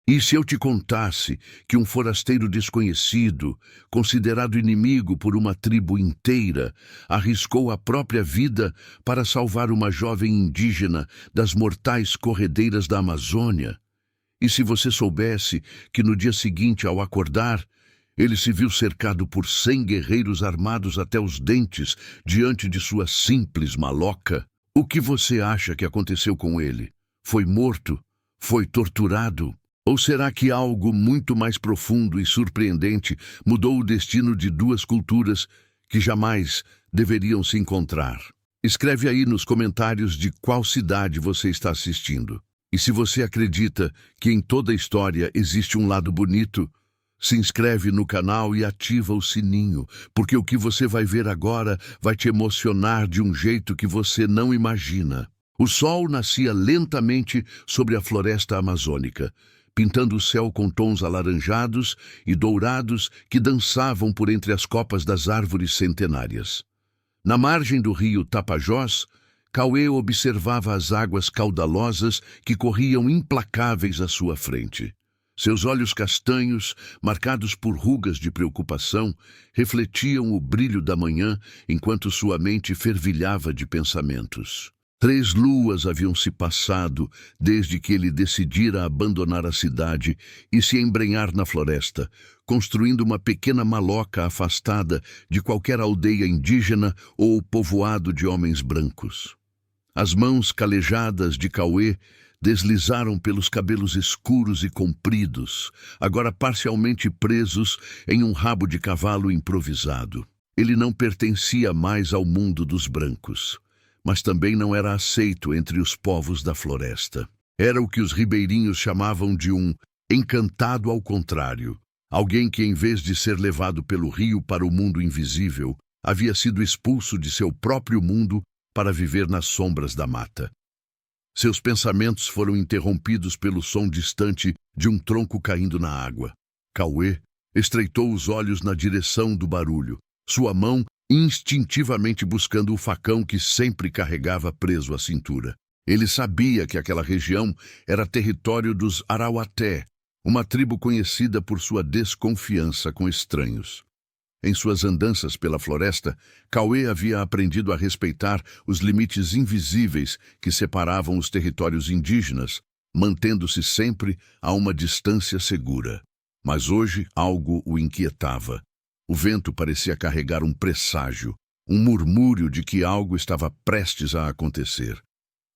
E se eu te contasse que um forasteiro desconhecido, considerado inimigo por uma tribo inteira, arriscou a própria vida para salvar uma jovem indígena das mortais corredeiras da Amazônia? E se você soubesse que no dia seguinte, ao acordar, ele se viu cercado por 100 guerreiros armados até os dentes diante de sua simples maloca? O que você acha que aconteceu com ele? Foi morto? Foi torturado? Ou será que algo muito mais profundo e surpreendente mudou o destino de duas culturas que jamais deveriam se encontrar? Escreve aí nos comentários de qual cidade você está assistindo. E se você acredita que em toda a história existe um lado bonito, se inscreve no canal e ativa o sininho, porque o que você vai ver agora vai te emocionar de um jeito que você não imagina. O sol nascia lentamente sobre a floresta amazônica, pintando o céu com tons alaranjados e dourados que dançavam por entre as copas das árvores centenárias. Na margem do rio Tapajós, Cauê observava as águas caudalosas que corriam implacáveis à sua frente. Seus olhos castanhos, marcados por rugas de preocupação, refletiam o brilho da manhã enquanto sua mente fervilhava de pensamentos. 3 luas haviam se passado desde que ele decidira abandonar a cidade e se embrenhar na floresta, construindo uma pequena maloca afastada de qualquer aldeia indígena ou povoado de homens brancos. As mãos calejadas de Cauê deslizaram pelos cabelos escuros e compridos, agora parcialmente presos em um rabo de cavalo improvisado. Ele não pertencia mais ao mundo dos brancos, mas também não era aceito entre os povos da floresta. Era o que os ribeirinhos chamavam de um encantado ao contrário, alguém que, em vez de ser levado pelo rio para o mundo invisível, havia sido expulso de seu próprio mundo para viver nas sombras da mata. Seus pensamentos foram interrompidos pelo som distante de um tronco caindo na água. Cauê estreitou os olhos na direção do barulho, sua mão instintivamente buscando o facão que sempre carregava preso à cintura. Ele sabia que aquela região era território dos Arauaté, uma tribo conhecida por sua desconfiança com estranhos. Em suas andanças pela floresta, Cauê havia aprendido a respeitar os limites invisíveis que separavam os territórios indígenas, mantendo-se sempre a uma distância segura. Mas hoje algo o inquietava. O vento parecia carregar um presságio, um murmúrio de que algo estava prestes a acontecer.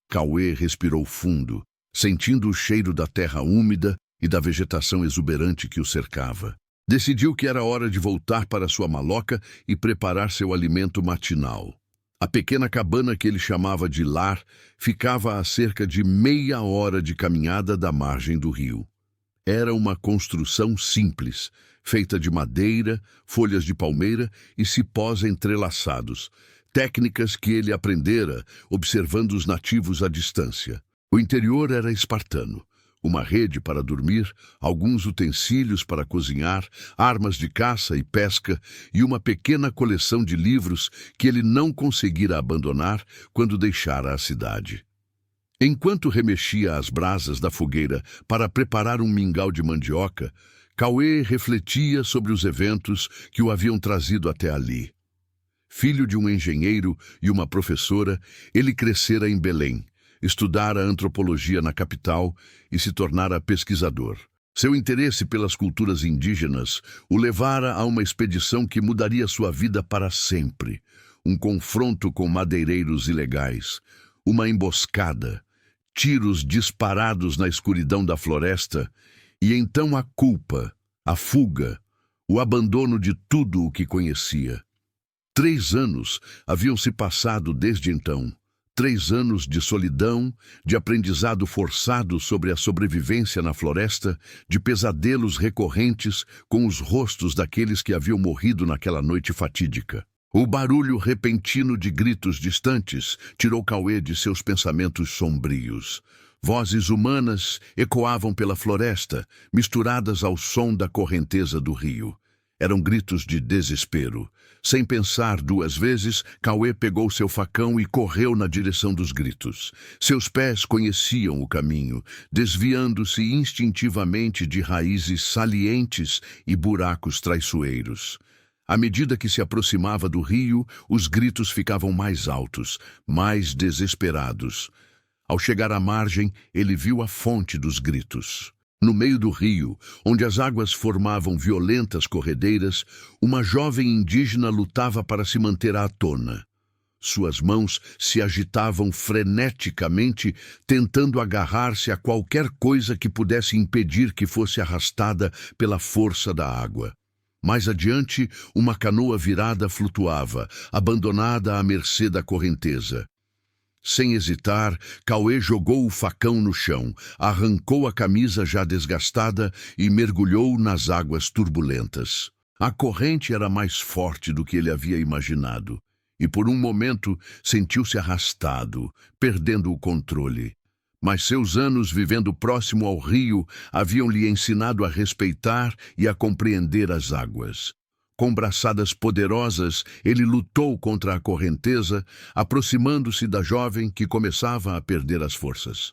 Cauê respirou fundo, sentindo o cheiro da terra úmida e da vegetação exuberante que o cercava. Decidiu que era hora de voltar para sua maloca e preparar seu alimento matinal. A pequena cabana que ele chamava de lar ficava a cerca de meia hora de caminhada da margem do rio. Era uma construção simples, feita de madeira, folhas de palmeira e cipós entrelaçados, técnicas que ele aprendera observando os nativos à distância. O interior era espartano. Uma rede para dormir, alguns utensílios para cozinhar, armas de caça e pesca e uma pequena coleção de livros que ele não conseguira abandonar quando deixara a cidade. Enquanto remexia as brasas da fogueira para preparar um mingau de mandioca, Cauê refletia sobre os eventos que o haviam trazido até ali. Filho de um engenheiro e uma professora, ele crescera em Belém, estudara antropologia na capital e se tornara pesquisador. Seu interesse pelas culturas indígenas o levara a uma expedição que mudaria sua vida para sempre. Um confronto com madeireiros ilegais, uma emboscada, tiros disparados na escuridão da floresta e então a culpa, a fuga, o abandono de tudo o que conhecia. 3 anos haviam se passado desde então. 3 anos de solidão, de aprendizado forçado sobre a sobrevivência na floresta, de pesadelos recorrentes com os rostos daqueles que haviam morrido naquela noite fatídica. O barulho repentino de gritos distantes tirou Cauê de seus pensamentos sombrios. Vozes humanas ecoavam pela floresta, misturadas ao som da correnteza do rio. Eram gritos de desespero. Sem pensar duas vezes, Cauê pegou seu facão e correu na direção dos gritos. Seus pés conheciam o caminho, desviando-se instintivamente de raízes salientes e buracos traiçoeiros. À medida que se aproximava do rio, os gritos ficavam mais altos, mais desesperados. Ao chegar à margem, ele viu a fonte dos gritos. No meio do rio, onde as águas formavam violentas corredeiras, uma jovem indígena lutava para se manter à tona. Suas mãos se agitavam freneticamente, tentando agarrar-se a qualquer coisa que pudesse impedir que fosse arrastada pela força da água. Mais adiante, uma canoa virada flutuava, abandonada à mercê da correnteza. Sem hesitar, Cauê jogou o facão no chão, arrancou a camisa já desgastada e mergulhou nas águas turbulentas. A corrente era mais forte do que ele havia imaginado, e por um momento sentiu-se arrastado, perdendo o controle. Mas seus anos vivendo próximo ao rio haviam-lhe ensinado a respeitar e a compreender as águas. Com braçadas poderosas, ele lutou contra a correnteza, aproximando-se da jovem que começava a perder as forças.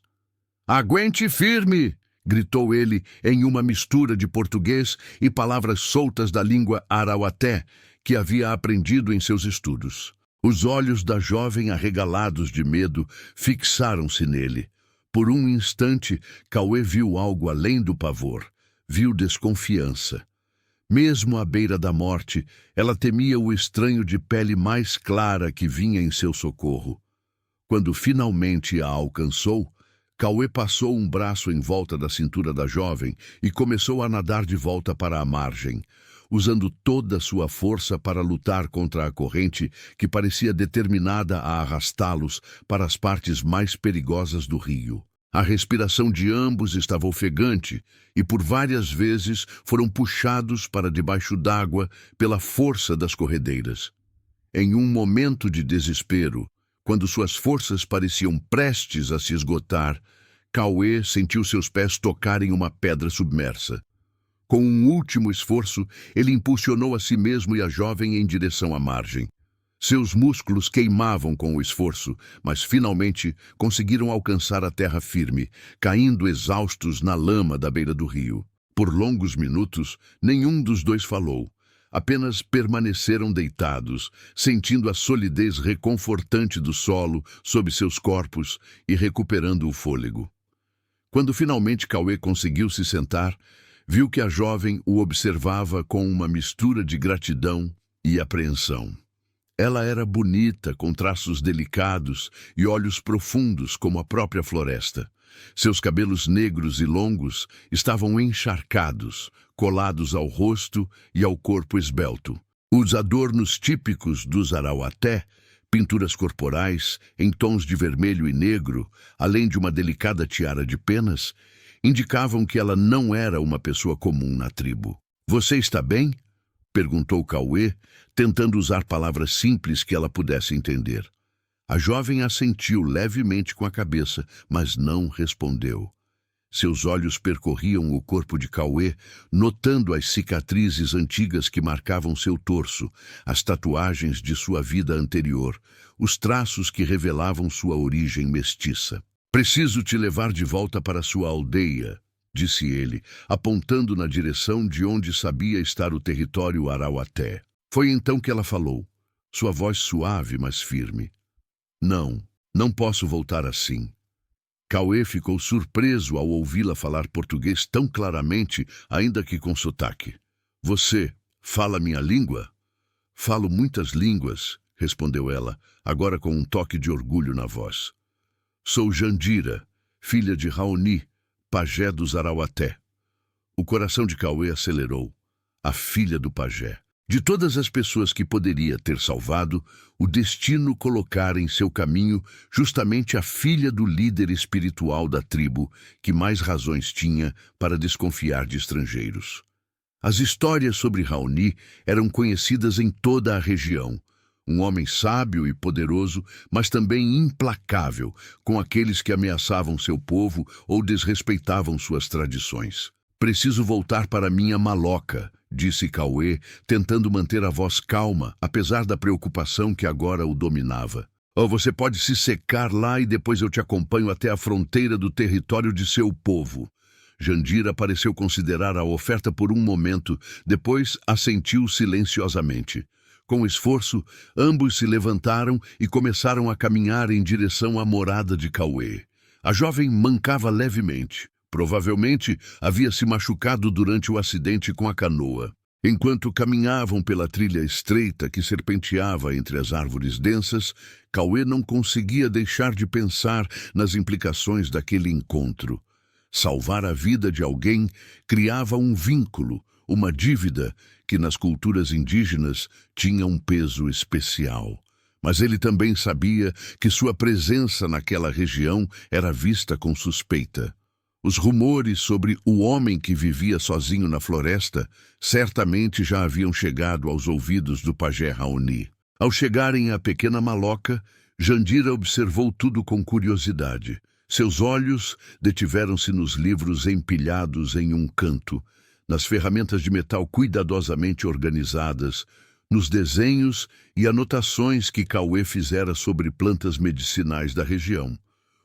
"Aguente firme!" gritou ele em uma mistura de português e palavras soltas da língua arauaté que havia aprendido em seus estudos. Os olhos da jovem, arregalados de medo, fixaram-se nele. Por um instante, Cauê viu algo além do pavor. Viu desconfiança. Mesmo à beira da morte, ela temia o estranho de pele mais clara que vinha em seu socorro. Quando finalmente a alcançou, Cauê passou um braço em volta da cintura da jovem e começou a nadar de volta para a margem, usando toda a sua força para lutar contra a corrente que parecia determinada a arrastá-los para as partes mais perigosas do rio. A respiração de ambos estava ofegante e por várias vezes foram puxados para debaixo d'água pela força das corredeiras. Em um momento de desespero, quando suas forças pareciam prestes a se esgotar, Cauê sentiu seus pés tocarem uma pedra submersa. Com um último esforço, ele impulsionou a si mesmo e a jovem em direção à margem. Seus músculos queimavam com o esforço, mas finalmente conseguiram alcançar a terra firme, caindo exaustos na lama da beira do rio. Por longos minutos, nenhum dos dois falou. Apenas permaneceram deitados, sentindo a solidez reconfortante do solo sob seus corpos e recuperando o fôlego. Quando finalmente Cauê conseguiu se sentar, viu que a jovem o observava com uma mistura de gratidão e apreensão. Ela era bonita, com traços delicados e olhos profundos como a própria floresta. Seus cabelos negros e longos estavam encharcados, colados ao rosto e ao corpo esbelto. Os adornos típicos dos arauaté, pinturas corporais em tons de vermelho e negro, além de uma delicada tiara de penas, indicavam que ela não era uma pessoa comum na tribo. "Você está bem?" perguntou Cauê, tentando usar palavras simples que ela pudesse entender. A jovem assentiu levemente com a cabeça, mas não respondeu. Seus olhos percorriam o corpo de Cauê, notando as cicatrizes antigas que marcavam seu torso, as tatuagens de sua vida anterior, os traços que revelavam sua origem mestiça. "Preciso te levar de volta para sua aldeia", disse ele, apontando na direção de onde sabia estar o território arauaté. Foi então que ela falou, sua voz suave, mas firme. Não posso voltar assim." Cauê ficou surpreso ao ouvi-la falar português tão claramente, ainda que com sotaque. "Você fala minha língua?" "Falo muitas línguas", respondeu ela, agora com um toque de orgulho na voz. "Sou Jandira, filha de Raoni, pajé dos arauaté." O coração de Cauê acelerou. A filha do pajé. De todas as pessoas que poderia ter salvado, o destino colocara em seu caminho justamente a filha do líder espiritual da tribo, que mais razões tinha para desconfiar de estrangeiros. As histórias sobre Raoni eram conhecidas em toda a região. Um homem sábio e poderoso, mas também implacável com aqueles que ameaçavam seu povo ou desrespeitavam suas tradições. Preciso voltar para minha maloca, disse Cauê, tentando manter a voz calma, apesar da preocupação que agora o dominava. Ou você pode se secar lá e depois eu te acompanho até a fronteira do território de seu povo. Jandira pareceu considerar a oferta por um momento, depois assentiu silenciosamente. Com esforço, ambos se levantaram e começaram a caminhar em direção à morada de Cauê. A jovem mancava levemente. Provavelmente havia se machucado durante o acidente com a canoa. Enquanto caminhavam pela trilha estreita que serpenteava entre as árvores densas, Cauê não conseguia deixar de pensar nas implicações daquele encontro. Salvar a vida de alguém criava um vínculo, uma dívida que nas culturas indígenas tinha um peso especial. Mas ele também sabia que sua presença naquela região era vista com suspeita. Os rumores sobre o homem que vivia sozinho na floresta certamente já haviam chegado aos ouvidos do pajé Raoni. Ao chegarem à pequena maloca, Jandira observou tudo com curiosidade. Seus olhos detiveram-se nos livros empilhados em um canto, nas ferramentas de metal cuidadosamente organizadas, nos desenhos e anotações que Cauê fizera sobre plantas medicinais da região.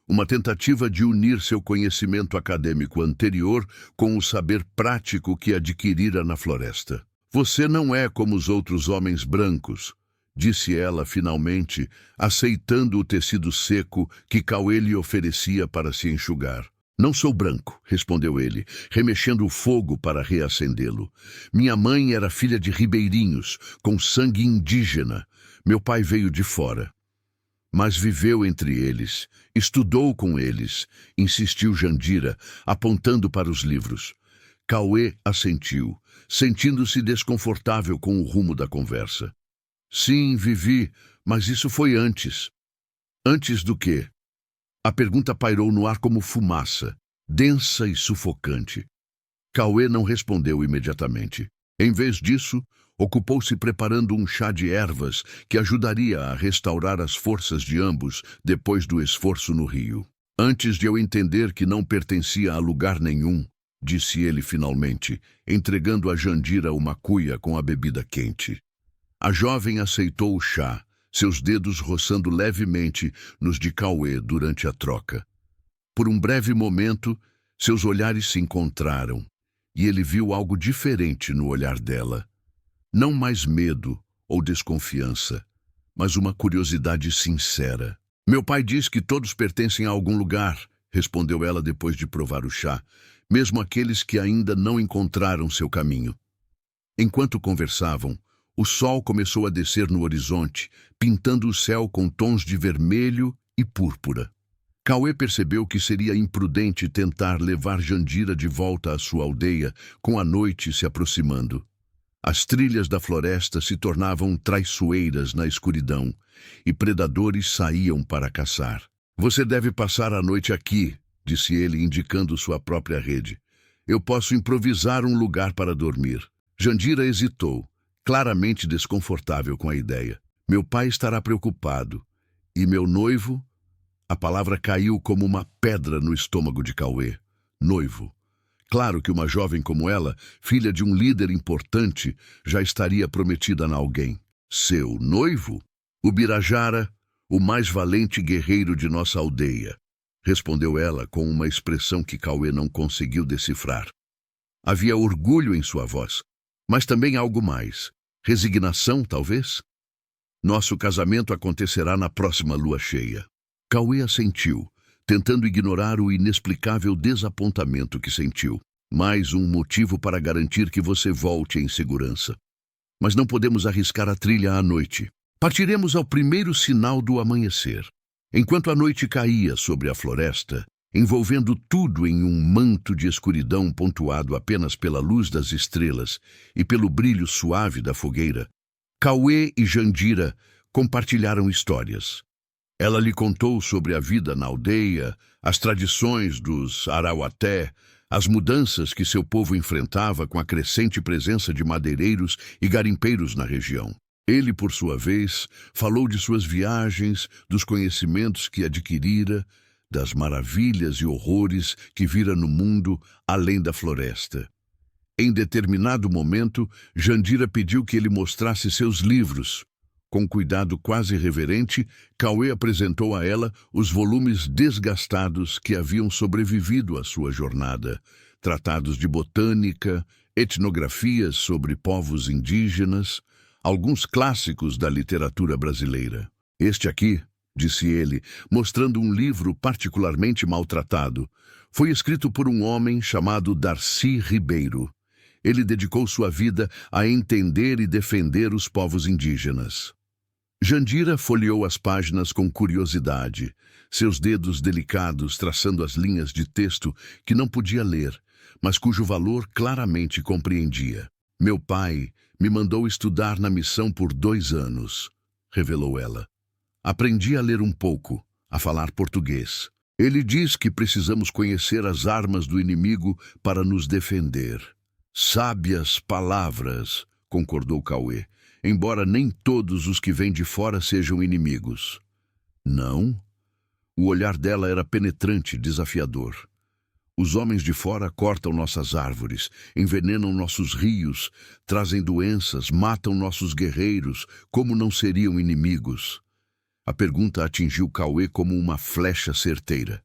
Uma tentativa de unir seu conhecimento acadêmico anterior com o saber prático que adquirira na floresta. Você não é como os outros homens brancos, disse ela finalmente, aceitando o tecido seco que Cauê lhe oferecia para se enxugar. Não sou branco, respondeu ele, remexendo o fogo para reacendê-lo. Minha mãe era filha de ribeirinhos, com sangue indígena. Meu pai veio de fora. Mas viveu entre eles, estudou com eles, insistiu Jandira, apontando para os livros. Cauê assentiu, sentindo-se desconfortável com o rumo da conversa. Sim, vivi, mas isso foi antes. Antes do quê? A pergunta pairou no ar como fumaça, densa e sufocante. Cauê não respondeu imediatamente. Em vez disso, ocupou-se preparando um chá de ervas que ajudaria a restaurar as forças de ambos depois do esforço no rio. Antes de eu entender que não pertencia a lugar nenhum, disse ele finalmente, entregando a Jandira uma cuia com a bebida quente. A jovem aceitou o chá, seus dedos roçando levemente nos de Cauê durante a troca. Por um breve momento, seus olhares se encontraram, e ele viu algo diferente no olhar dela. Não mais medo ou desconfiança, mas uma curiosidade sincera. Meu pai diz que todos pertencem a algum lugar, respondeu ela depois de provar o chá, mesmo aqueles que ainda não encontraram seu caminho. Enquanto conversavam, o sol começou a descer no horizonte, pintando o céu com tons de vermelho e púrpura. Cauê percebeu que seria imprudente tentar levar Jandira de volta à sua aldeia, com a noite se aproximando. As trilhas da floresta se tornavam traiçoeiras na escuridão, e predadores saíam para caçar. Você deve passar a noite aqui, disse ele, indicando sua própria rede. Eu posso improvisar um lugar para dormir. Jandira hesitou, claramente desconfortável com a ideia. Meu pai estará preocupado. E meu noivo? A palavra caiu como uma pedra no estômago de Cauê. Noivo. Claro que uma jovem como ela, filha de um líder importante, já estaria prometida a alguém. Seu noivo? O Birajara, o mais valente guerreiro de nossa aldeia, respondeu ela com uma expressão que Cauê não conseguiu decifrar. Havia orgulho em sua voz, mas também algo mais. Resignação, talvez? Nosso casamento acontecerá na próxima lua cheia. Cauê assentiu, tentando ignorar o inexplicável desapontamento que sentiu. Mais um motivo para garantir que você volte em segurança. Mas não podemos arriscar a trilha à noite. Partiremos ao primeiro sinal do amanhecer. Enquanto a noite caía sobre a floresta, envolvendo tudo em um manto de escuridão pontuado apenas pela luz das estrelas e pelo brilho suave da fogueira, Cauê e Jandira compartilharam histórias. Ela lhe contou sobre a vida na aldeia, as tradições dos Arauaté, as mudanças que seu povo enfrentava com a crescente presença de madeireiros e garimpeiros na região. Ele, por sua vez, falou de suas viagens, dos conhecimentos que adquirira, das maravilhas e horrores que vira no mundo além da floresta. Em determinado momento, Jandira pediu que ele mostrasse seus livros. Com cuidado quase reverente, Cauê apresentou a ela os volumes desgastados que haviam sobrevivido à sua jornada, tratados de botânica, etnografias sobre povos indígenas, alguns clássicos da literatura brasileira. Este aqui, disse ele, mostrando um livro particularmente maltratado, foi escrito por um homem chamado Darcy Ribeiro. Ele dedicou sua vida a entender e defender os povos indígenas. Jandira folheou as páginas com curiosidade, seus dedos delicados traçando as linhas de texto que não podia ler, mas cujo valor claramente compreendia. Meu pai me mandou estudar na missão por 2 anos, revelou ela. Aprendi a ler um pouco, a falar português. Ele diz que precisamos conhecer as armas do inimigo para nos defender. Sábias palavras, concordou Cauê, embora nem todos os que vêm de fora sejam inimigos. Não? O olhar dela era penetrante, desafiador. Os homens de fora cortam nossas árvores, envenenam nossos rios, trazem doenças, matam nossos guerreiros, como não seriam inimigos? A pergunta atingiu Cauê como uma flecha certeira.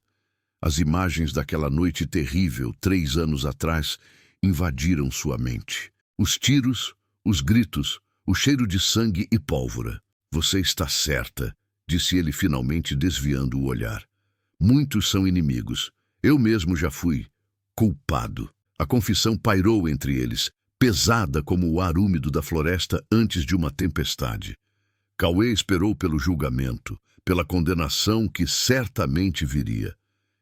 As imagens daquela noite terrível, 3 anos atrás, invadiram sua mente. Os tiros, os gritos, o cheiro de sangue e pólvora. Você está certa, disse ele finalmente desviando o olhar. Muitos são inimigos. Eu mesmo já fui culpado. A confissão pairou entre eles, pesada como o ar úmido da floresta antes de uma tempestade. Cauê esperou pelo julgamento, pela condenação que certamente viria.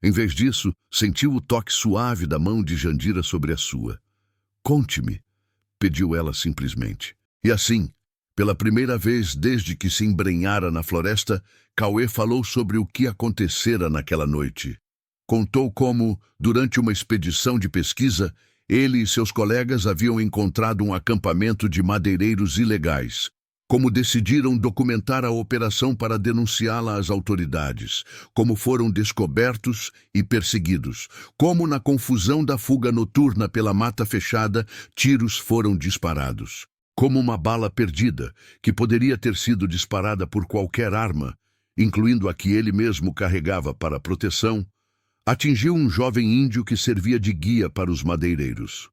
Em vez disso, sentiu o toque suave da mão de Jandira sobre a sua. Conte-me, pediu ela simplesmente. E assim, pela primeira vez desde que se embrenhara na floresta, Cauê falou sobre o que acontecera naquela noite. Contou como, durante uma expedição de pesquisa, ele e seus colegas haviam encontrado um acampamento de madeireiros ilegais. Como decidiram documentar a operação para denunciá-la às autoridades, como foram descobertos e perseguidos, como na confusão da fuga noturna pela mata fechada, tiros foram disparados. Como uma bala perdida, que poderia ter sido disparada por qualquer arma, incluindo a que ele mesmo carregava para proteção, atingiu um jovem índio que servia de guia para os madeireiros.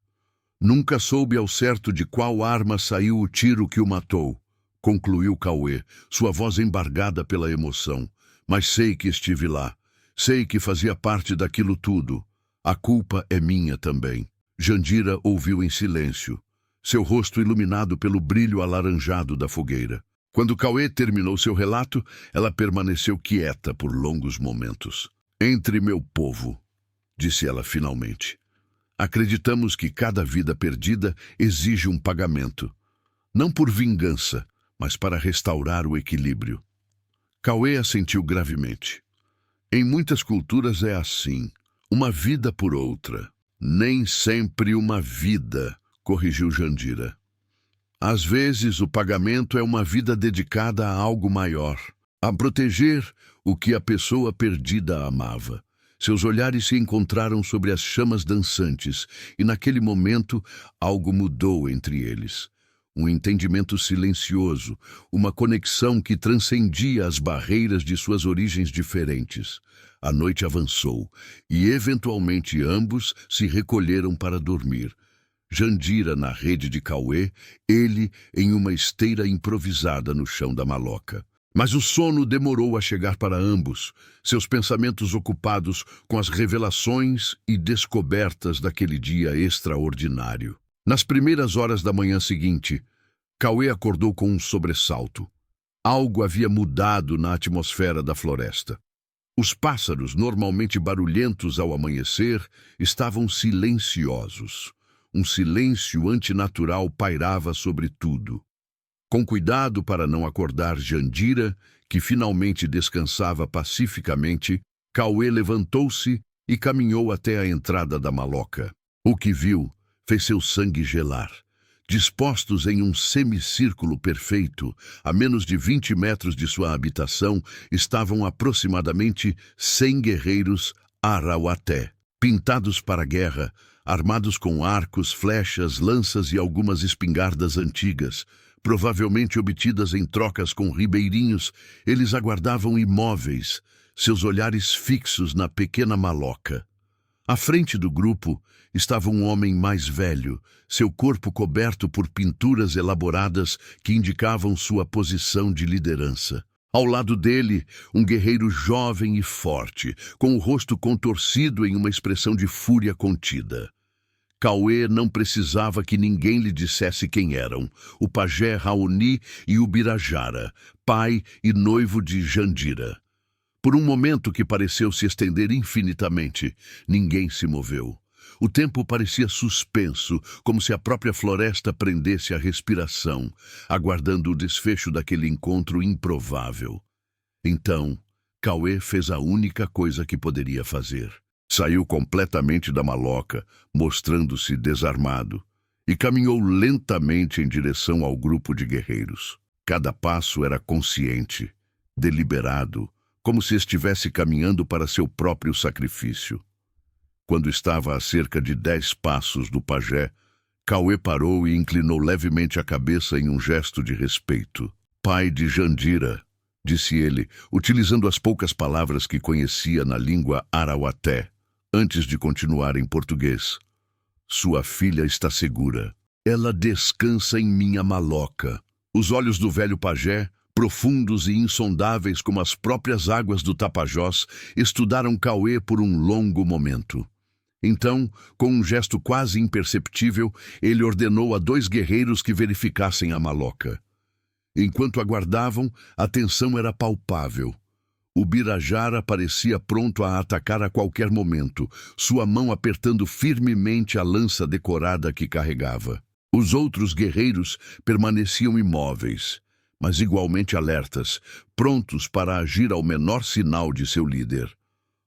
Nunca soube ao certo de qual arma saiu o tiro que o matou, concluiu Cauê, sua voz embargada pela emoção. Mas sei que estive lá. Sei que fazia parte daquilo tudo. A culpa é minha também. Jandira ouviu em silêncio, seu rosto iluminado pelo brilho alaranjado da fogueira. Quando Cauê terminou seu relato, ela permaneceu quieta por longos momentos. Entre meu povo, disse ela finalmente. Acreditamos que cada vida perdida exige um pagamento. Não por vingança, mas para restaurar o equilíbrio. Cauê assentiu gravemente. Em muitas culturas é assim, uma vida por outra. Nem sempre uma vida, corrigiu Jandira. Às vezes o pagamento é uma vida dedicada a algo maior, a proteger o que a pessoa perdida amava. Seus olhares se encontraram sobre as chamas dançantes, e naquele momento algo mudou entre eles. Um entendimento silencioso, uma conexão que transcendia as barreiras de suas origens diferentes. A noite avançou, e eventualmente ambos se recolheram para dormir. Jandira na rede de Cauê, ele em uma esteira improvisada no chão da maloca. Mas o sono demorou a chegar para ambos, seus pensamentos ocupados com as revelações e descobertas daquele dia extraordinário. Nas primeiras horas da manhã seguinte, Cauê acordou com um sobressalto. Algo havia mudado na atmosfera da floresta. Os pássaros, normalmente barulhentos ao amanhecer, estavam silenciosos. Um silêncio antinatural pairava sobre tudo. Com cuidado para não acordar Jandira, que finalmente descansava pacificamente, Cauê levantou-se e caminhou até a entrada da maloca. O que viu fez seu sangue gelar. Dispostos em um semicírculo perfeito, a menos de 20 metros de sua habitação, estavam aproximadamente 100 guerreiros Arauaté, pintados para a guerra, armados com arcos, flechas, lanças e algumas espingardas antigas, provavelmente obtidas em trocas com ribeirinhos. Eles aguardavam imóveis, seus olhares fixos na pequena maloca. À frente do grupo estava um homem mais velho, seu corpo coberto por pinturas elaboradas que indicavam sua posição de liderança. Ao lado dele, um guerreiro jovem e forte, com o rosto contorcido em uma expressão de fúria contida. Cauê não precisava que ninguém lhe dissesse quem eram: o pajé Raoni e o Birajara, pai e noivo de Jandira. Por um momento que pareceu se estender infinitamente, ninguém se moveu. O tempo parecia suspenso, como se a própria floresta prendesse a respiração, aguardando o desfecho daquele encontro improvável. Então, Cauê fez a única coisa que poderia fazer. Saiu completamente da maloca, mostrando-se desarmado, e caminhou lentamente em direção ao grupo de guerreiros. Cada passo era consciente, deliberado, como se estivesse caminhando para seu próprio sacrifício. Quando estava a cerca de 10 passos do pajé, Cauê parou e inclinou levemente a cabeça em um gesto de respeito. "Pai de Jandira", disse ele, utilizando as poucas palavras que conhecia na língua arauaté, antes de continuar em português. "Sua filha está segura. Ela descansa em minha maloca." Os olhos do velho pajé, profundos e insondáveis como as próprias águas do Tapajós, estudaram Cauê por um longo momento. Então, com um gesto quase imperceptível, ele ordenou a 2 guerreiros que verificassem a maloca. Enquanto aguardavam, a tensão era palpável. O Birajara parecia pronto a atacar a qualquer momento, sua mão apertando firmemente a lança decorada que carregava. Os outros guerreiros permaneciam imóveis, mas igualmente alertas, prontos para agir ao menor sinal de seu líder.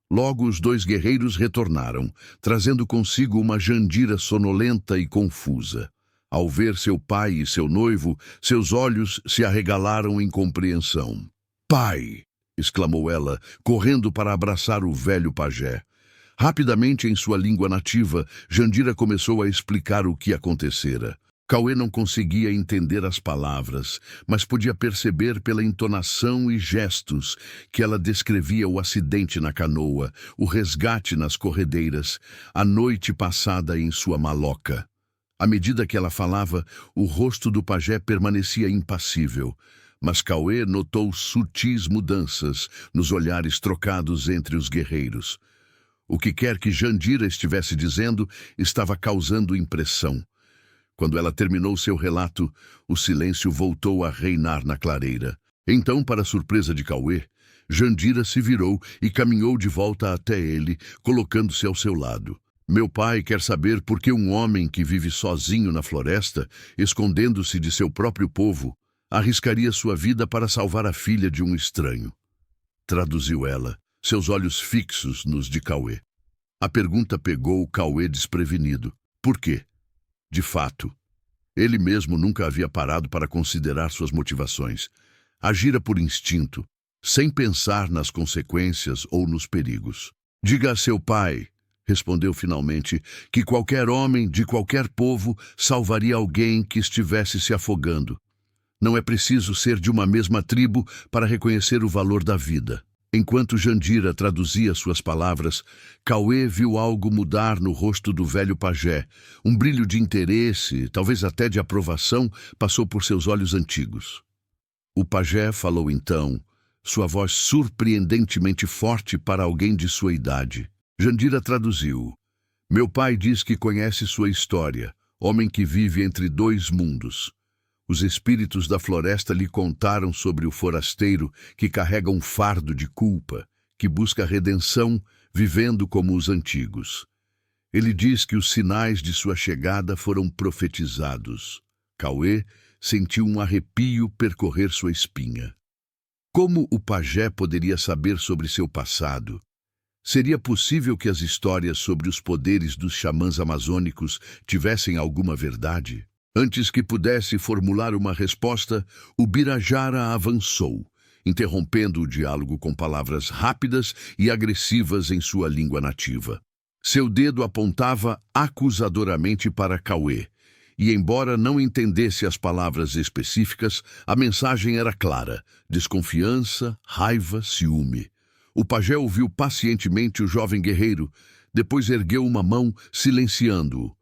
Logo os 2 guerreiros retornaram, trazendo consigo uma Jandira sonolenta e confusa. Ao ver seu pai e seu noivo, seus olhos se arregalaram em compreensão. "Pai!" exclamou ela, correndo para abraçar o velho pajé. Rapidamente, em sua língua nativa, Jandira começou a explicar o que acontecera. Cauê não conseguia entender as palavras, mas podia perceber pela entonação e gestos que ela descrevia o acidente na canoa, o resgate nas corredeiras, a noite passada em sua maloca. À medida que ela falava, o rosto do pajé permanecia impassível, mas Cauê notou sutis mudanças nos olhares trocados entre os guerreiros. O que quer que Jandira estivesse dizendo estava causando impressão. Quando ela terminou seu relato, o silêncio voltou a reinar na clareira. Então, para surpresa de Cauê, Jandira se virou e caminhou de volta até ele, colocando-se ao seu lado. "Meu pai quer saber por que um homem que vive sozinho na floresta, escondendo-se de seu próprio povo, arriscaria sua vida para salvar a filha de um estranho." Traduziu ela, seus olhos fixos nos de Cauê. A pergunta pegou Cauê desprevenido. Por quê? De fato, ele mesmo nunca havia parado para considerar suas motivações. Agira por instinto, sem pensar nas consequências ou nos perigos. "Diga a seu pai", respondeu finalmente, "que qualquer homem de qualquer povo salvaria alguém que estivesse se afogando. Não é preciso ser de uma mesma tribo para reconhecer o valor da vida." Enquanto Jandira traduzia suas palavras, Cauê viu algo mudar no rosto do velho pajé. Um brilho de interesse, talvez até de aprovação, passou por seus olhos antigos. O pajé falou então, sua voz surpreendentemente forte para alguém de sua idade. Jandira traduziu: "Meu pai diz que conhece sua história, homem que vive entre 2 mundos. Os espíritos da floresta lhe contaram sobre o forasteiro que carrega um fardo de culpa, que busca redenção vivendo como os antigos. Ele diz que os sinais de sua chegada foram profetizados." Cauê sentiu um arrepio percorrer sua espinha. Como o pajé poderia saber sobre seu passado? Seria possível que as histórias sobre os poderes dos xamãs amazônicos tivessem alguma verdade? Antes que pudesse formular uma resposta, Ubirajara avançou, interrompendo o diálogo com palavras rápidas e agressivas em sua língua nativa. Seu dedo apontava acusadoramente para Cauê, e embora não entendesse as palavras específicas, a mensagem era clara: desconfiança, raiva, ciúme. O pajé ouviu pacientemente o jovem guerreiro, depois ergueu uma mão, silenciando-o.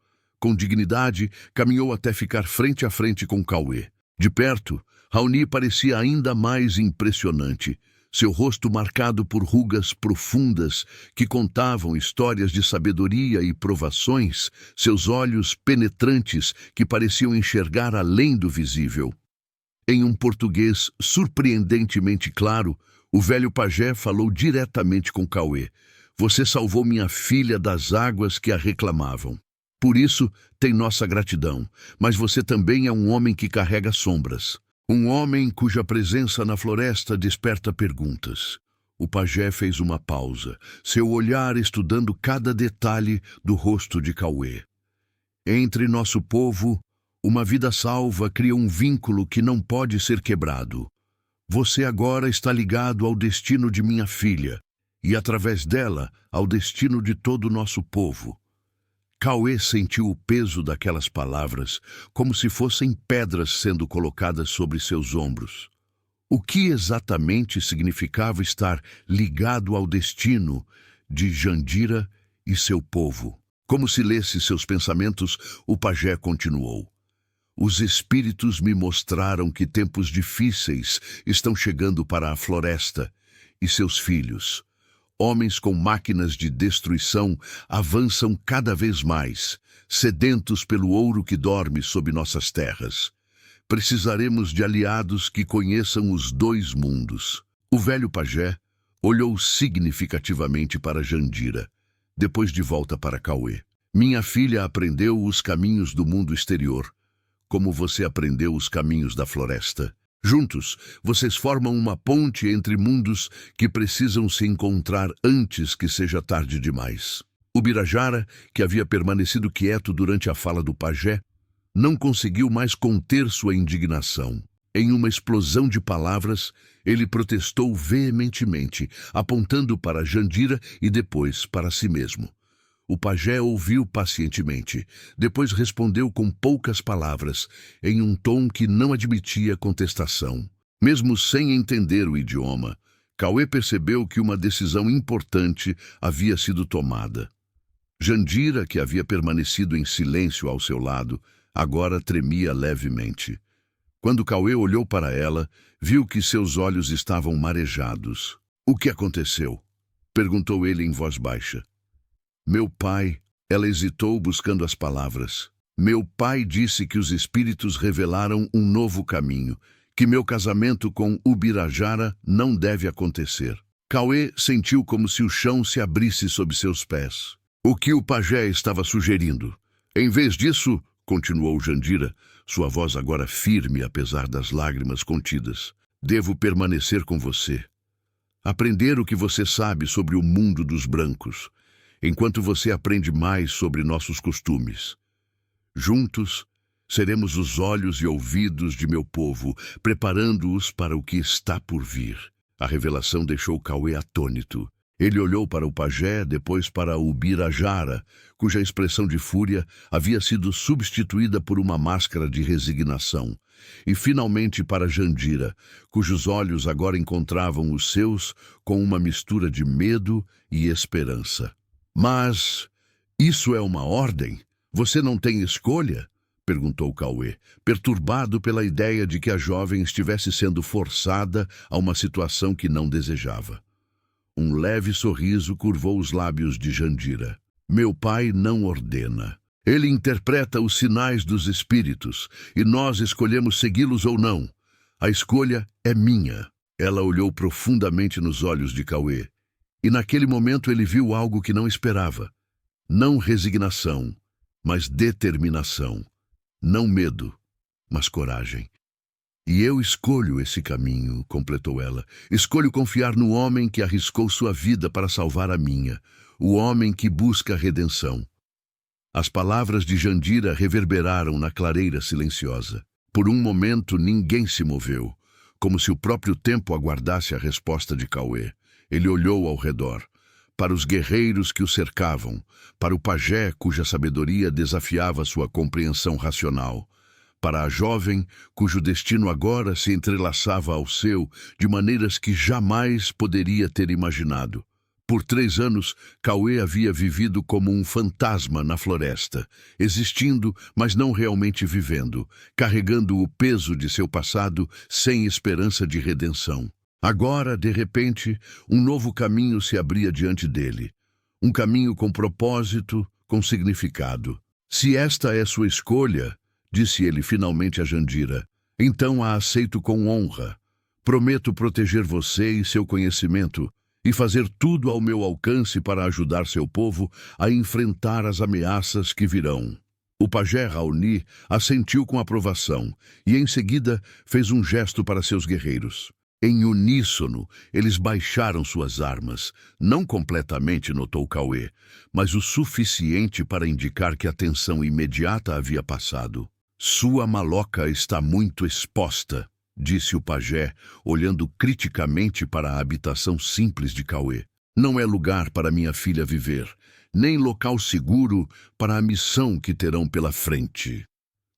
Com dignidade, caminhou até ficar frente a frente com Cauê. De perto, Raoni parecia ainda mais impressionante, seu rosto marcado por rugas profundas que contavam histórias de sabedoria e provações, seus olhos penetrantes que pareciam enxergar além do visível. Em um português surpreendentemente claro, o velho pajé falou diretamente com Cauê. Você salvou minha filha das águas que a reclamavam. Por isso, tem nossa gratidão, mas você também é um homem que carrega sombras. Um homem cuja presença na floresta desperta perguntas. O pajé fez uma pausa, seu olhar estudando cada detalhe do rosto de Cauê. Entre nosso povo, uma vida salva cria um vínculo que não pode ser quebrado. Você agora está ligado ao destino de minha filha, e através dela, ao destino de todo o nosso povo. Cauê sentiu o peso daquelas palavras, como se fossem pedras sendo colocadas sobre seus ombros. O que exatamente significava estar ligado ao destino de Jandira e seu povo? Como se lesse seus pensamentos, o pajé continuou. Os espíritos me mostraram que tempos difíceis estão chegando para a floresta e seus filhos. Homens com máquinas de destruição avançam cada vez mais, sedentos pelo ouro que dorme sob nossas terras. Precisaremos de aliados que conheçam os dois mundos. O velho pajé olhou significativamente para Jandira, depois de volta para Cauê. Minha filha aprendeu os caminhos do mundo exterior, como você aprendeu os caminhos da floresta. Juntos, vocês formam uma ponte entre mundos que precisam se encontrar antes que seja tarde demais. Ubirajara, que havia permanecido quieto durante a fala do pajé, não conseguiu mais conter sua indignação. Em uma explosão de palavras, ele protestou veementemente, apontando para Jandira e depois para si mesmo. O pajé ouviu pacientemente, depois respondeu com poucas palavras, em um tom que não admitia contestação. Mesmo sem entender o idioma, Cauê percebeu que uma decisão importante havia sido tomada. Jandira, que havia permanecido em silêncio ao seu lado, agora tremia levemente. Quando Cauê olhou para ela, viu que seus olhos estavam marejados. O que aconteceu? Perguntou ele em voz baixa. Meu pai, ela hesitou buscando as palavras. Meu pai disse que os espíritos revelaram um novo caminho, que meu casamento com Ubirajara não deve acontecer. Cauê sentiu como se o chão se abrisse sob seus pés. O que o pajé estava sugerindo? Em vez disso, continuou Jandira, sua voz agora firme apesar das lágrimas contidas, devo permanecer com você. Aprender o que você sabe sobre o mundo dos brancos, enquanto você aprende mais sobre nossos costumes. Juntos, seremos os olhos e ouvidos de meu povo, preparando-os para o que está por vir. A revelação deixou Cauê atônito. Ele olhou para o pajé, depois para Ubirajara, cuja expressão de fúria havia sido substituída por uma máscara de resignação, e finalmente para Jandira, cujos olhos agora encontravam os seus com uma mistura de medo e esperança. Mas isso é uma ordem? Você não tem escolha? Perguntou Cauê, perturbado pela ideia de que a jovem estivesse sendo forçada a uma situação que não desejava. Um leve sorriso curvou os lábios de Jandira. Meu pai não ordena. Ele interpreta os sinais dos espíritos, e nós escolhemos segui-los ou não. A escolha é minha. Ela olhou profundamente nos olhos de Cauê. E naquele momento ele viu algo que não esperava. Não resignação, mas determinação. Não medo, mas coragem. E eu escolho esse caminho, completou ela. Escolho confiar no homem que arriscou sua vida para salvar a minha. O homem que busca a redenção. As palavras de Jandira reverberaram na clareira silenciosa. Por um momento, ninguém se moveu, como se o próprio tempo aguardasse a resposta de Cauê. Ele olhou ao redor, para os guerreiros que o cercavam, para o pajé cuja sabedoria desafiava sua compreensão racional, para a jovem cujo destino agora se entrelaçava ao seu de maneiras que jamais poderia ter imaginado. Por 3 anos, Cauê havia vivido como um fantasma na floresta, existindo, mas não realmente vivendo, carregando o peso de seu passado sem esperança de redenção. Agora, de repente, um novo caminho se abria diante dele. Um caminho com propósito, com significado. Se esta é sua escolha, disse ele finalmente a Jandira, então a aceito com honra. Prometo proteger você e seu conhecimento, e fazer tudo ao meu alcance para ajudar seu povo a enfrentar as ameaças que virão. O pajé Raoni assentiu com aprovação e, em seguida, fez um gesto para seus guerreiros. Em uníssono, eles baixaram suas armas, não completamente, notou Cauê, mas o suficiente para indicar que a tensão imediata havia passado. Sua maloca está muito exposta, disse o pajé, olhando criticamente para a habitação simples de Cauê. Não é lugar para minha filha viver, nem local seguro para a missão que terão pela frente.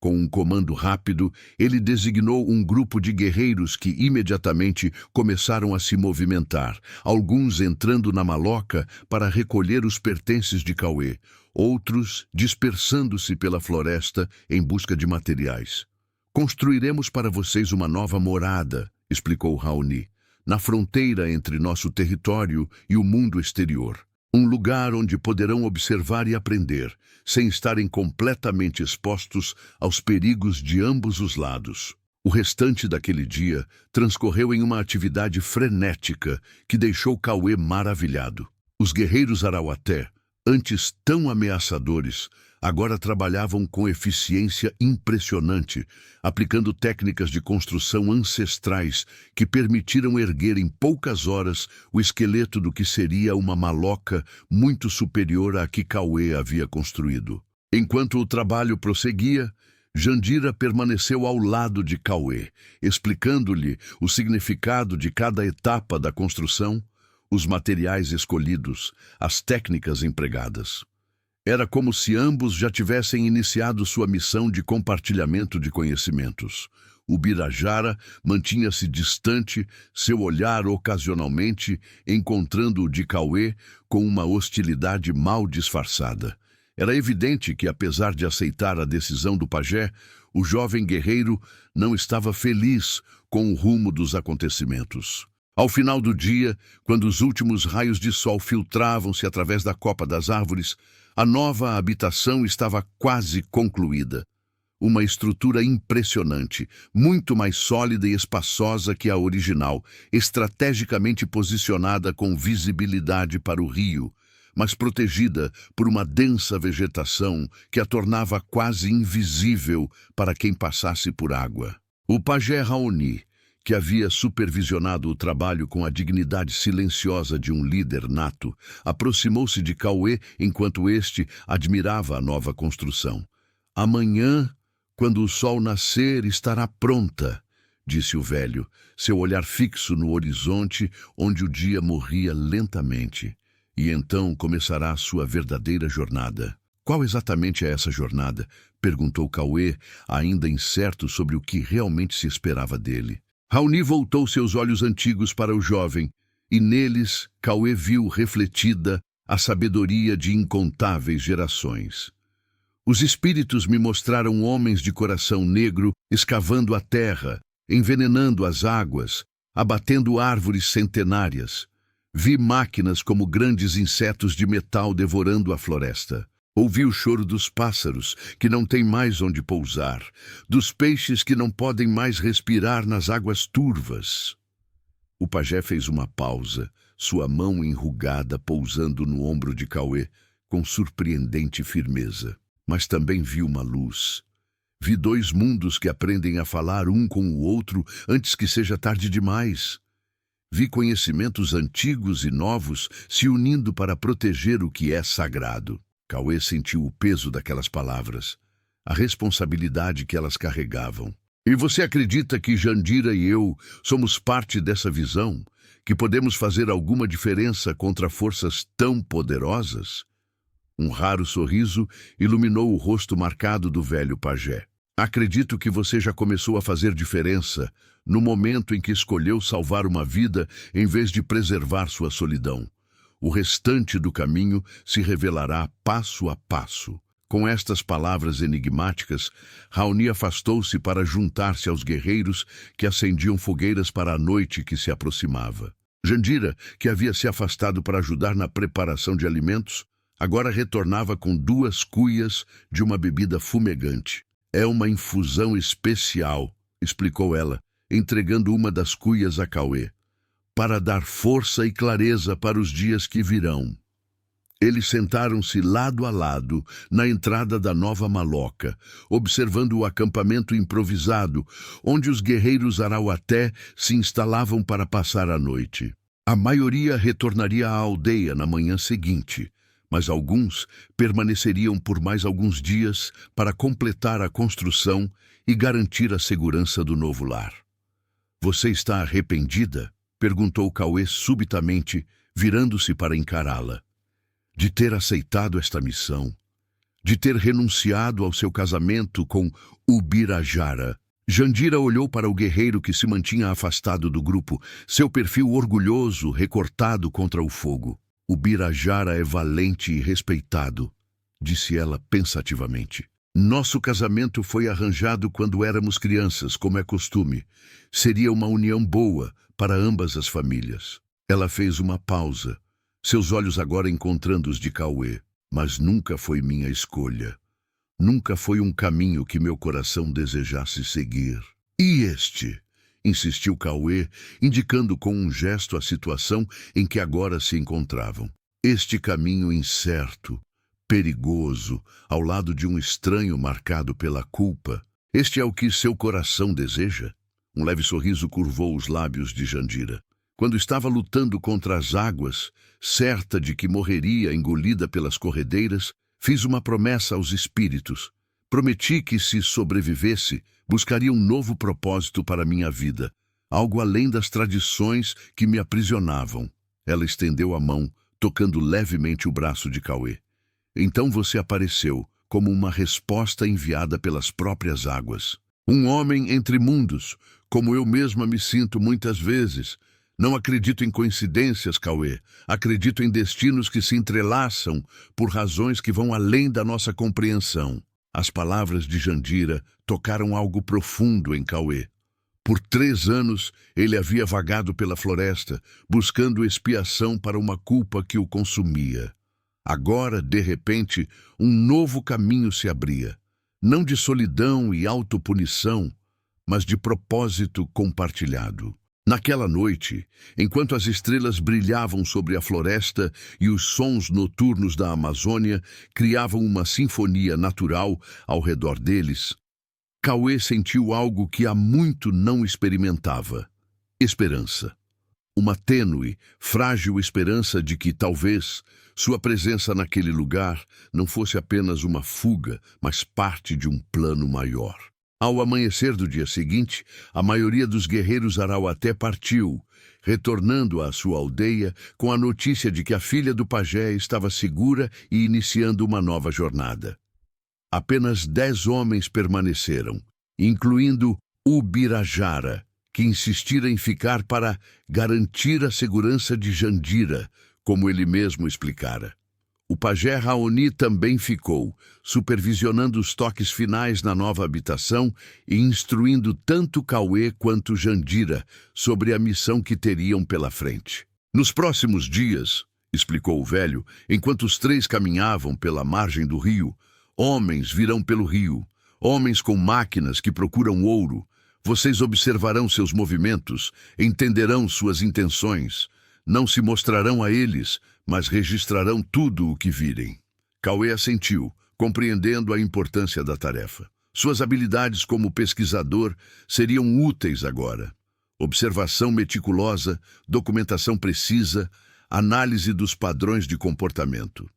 Com um comando rápido, ele designou um grupo de guerreiros que imediatamente começaram a se movimentar, alguns entrando na maloca para recolher os pertences de Cauê, outros dispersando-se pela floresta em busca de materiais. Construiremos para vocês uma nova morada, explicou Raoni, na fronteira entre nosso território e o mundo exterior. Um lugar onde poderão observar e aprender, sem estarem completamente expostos aos perigos de ambos os lados. O restante daquele dia transcorreu em uma atividade frenética que deixou Cauê maravilhado. Os guerreiros arauaté, antes tão ameaçadores, agora trabalhavam com eficiência impressionante, aplicando técnicas de construção ancestrais que permitiram erguer em poucas horas o esqueleto do que seria uma maloca muito superior à que Cauê havia construído. Enquanto o trabalho prosseguia, Jandira permaneceu ao lado de Cauê, explicando-lhe o significado de cada etapa da construção, os materiais escolhidos, as técnicas empregadas. Era como se ambos já tivessem iniciado sua missão de compartilhamento de conhecimentos. O Birajara mantinha-se distante, seu olhar ocasionalmente encontrando o de Cauê com uma hostilidade mal disfarçada. Era evidente que, apesar de aceitar a decisão do pajé, o jovem guerreiro não estava feliz com o rumo dos acontecimentos. Ao final do dia, quando os últimos raios de sol filtravam-se através da copa das árvores, a nova habitação estava quase concluída. Uma estrutura impressionante, muito mais sólida e espaçosa que a original, estrategicamente posicionada com visibilidade para o rio, mas protegida por uma densa vegetação que a tornava quase invisível para quem passasse por água. O pajé Raoni, que havia supervisionado o trabalho com a dignidade silenciosa de um líder nato, aproximou-se de Cauê enquanto este admirava a nova construção. Amanhã, quando o sol nascer, estará pronta, disse o velho, seu olhar fixo no horizonte onde o dia morria lentamente. E então começará a sua verdadeira jornada. Qual exatamente é essa jornada? Perguntou Cauê, ainda incerto sobre o que realmente se esperava dele. Raoni voltou seus olhos antigos para o jovem, e neles Cauê viu refletida a sabedoria de incontáveis gerações. Os espíritos me mostraram homens de coração negro escavando a terra, envenenando as águas, abatendo árvores centenárias. Vi máquinas como grandes insetos de metal devorando a floresta. Ouvi o choro dos pássaros, que não têm mais onde pousar, dos peixes que não podem mais respirar nas águas turvas. O pajé fez uma pausa, sua mão enrugada pousando no ombro de Cauê, com surpreendente firmeza. Mas também vi uma luz. Vi 2 mundos que aprendem a falar um com o outro antes que seja tarde demais. Vi conhecimentos antigos e novos se unindo para proteger o que é sagrado. Cauê sentiu o peso daquelas palavras, a responsabilidade que elas carregavam. E você acredita que Jandira e eu somos parte dessa visão? Que podemos fazer alguma diferença contra forças tão poderosas? Um raro sorriso iluminou o rosto marcado do velho pajé. Acredito que você já começou a fazer diferença no momento em que escolheu salvar uma vida em vez de preservar sua solidão. O restante do caminho se revelará passo a passo. Com estas palavras enigmáticas, Raoni afastou-se para juntar-se aos guerreiros que acendiam fogueiras para a noite que se aproximava. Jandira, que havia se afastado para ajudar na preparação de alimentos, agora retornava com 2 cuias de uma bebida fumegante. É uma infusão especial, explicou ela, entregando uma das cuias a Cauê, para dar força e clareza para os dias que virão. Eles sentaram-se lado a lado na entrada da nova maloca, observando o acampamento improvisado, onde os guerreiros Arauaté se instalavam para passar a noite. A maioria retornaria à aldeia na manhã seguinte, mas alguns permaneceriam por mais alguns dias para completar a construção e garantir a segurança do novo lar. "Você está arrependida?" perguntou Cauê subitamente, virando-se para encará-la. "De ter aceitado esta missão, de ter renunciado ao seu casamento com Ubirajara." Jandira olhou para o guerreiro que se mantinha afastado do grupo, seu perfil orgulhoso recortado contra o fogo. "Ubirajara é valente e respeitado", disse ela pensativamente. "Nosso casamento foi arranjado quando éramos crianças, como é costume. Seria uma união boa para ambas as famílias." Ela fez uma pausa, seus olhos agora encontrando os de Cauê. "Mas nunca foi minha escolha. Nunca foi um caminho que meu coração desejasse seguir." "E este?" insistiu Cauê, indicando com um gesto a situação em que agora se encontravam. "Este caminho incerto, perigoso, ao lado de um estranho marcado pela culpa. Este é o que seu coração deseja?" Um leve sorriso curvou os lábios de Jandira. "Quando estava lutando contra as águas, certa de que morreria engolida pelas corredeiras, fiz uma promessa aos espíritos. Prometi que, se sobrevivesse, buscaria um novo propósito para minha vida, algo além das tradições que me aprisionavam." Ela estendeu a mão, tocando levemente o braço de Cauê. "Então você apareceu, como uma resposta enviada pelas próprias águas. Um homem entre mundos, como eu mesma me sinto muitas vezes. Não acredito em coincidências, Cauê. Acredito em destinos que se entrelaçam por razões que vão além da nossa compreensão." As palavras de Jandira tocaram algo profundo em Cauê. Por 3 anos, ele havia vagado pela floresta, buscando expiação para uma culpa que o consumia. Agora, de repente, um novo caminho se abria. Não de solidão e autopunição, mas de propósito compartilhado. Naquela noite, enquanto as estrelas brilhavam sobre a floresta e os sons noturnos da Amazônia criavam uma sinfonia natural ao redor deles, Cauê sentiu algo que há muito não experimentava: esperança. Uma tênue, frágil esperança de que, talvez, sua presença naquele lugar não fosse apenas uma fuga, mas parte de um plano maior. Ao amanhecer do dia seguinte, a maioria dos guerreiros Arauaté partiu, retornando à sua aldeia com a notícia de que a filha do pajé estava segura e iniciando uma nova jornada. Apenas 10 homens permaneceram, incluindo Ubirajara, que insistira em ficar para garantir a segurança de Jandira, como ele mesmo explicara. O pajé Raoni também ficou, supervisionando os toques finais na nova habitação e instruindo tanto Cauê quanto Jandira sobre a missão que teriam pela frente. "Nos próximos dias", explicou o velho, enquanto os 3 caminhavam pela margem do rio, "homens virão pelo rio, homens com máquinas que procuram ouro. Vocês observarão seus movimentos, entenderão suas intenções. Não se mostrarão a eles, mas registrarão tudo o que virem." Cauê assentiu, compreendendo a importância da tarefa. Suas habilidades como pesquisador seriam úteis agora. Observação meticulosa, documentação precisa, análise dos padrões de comportamento.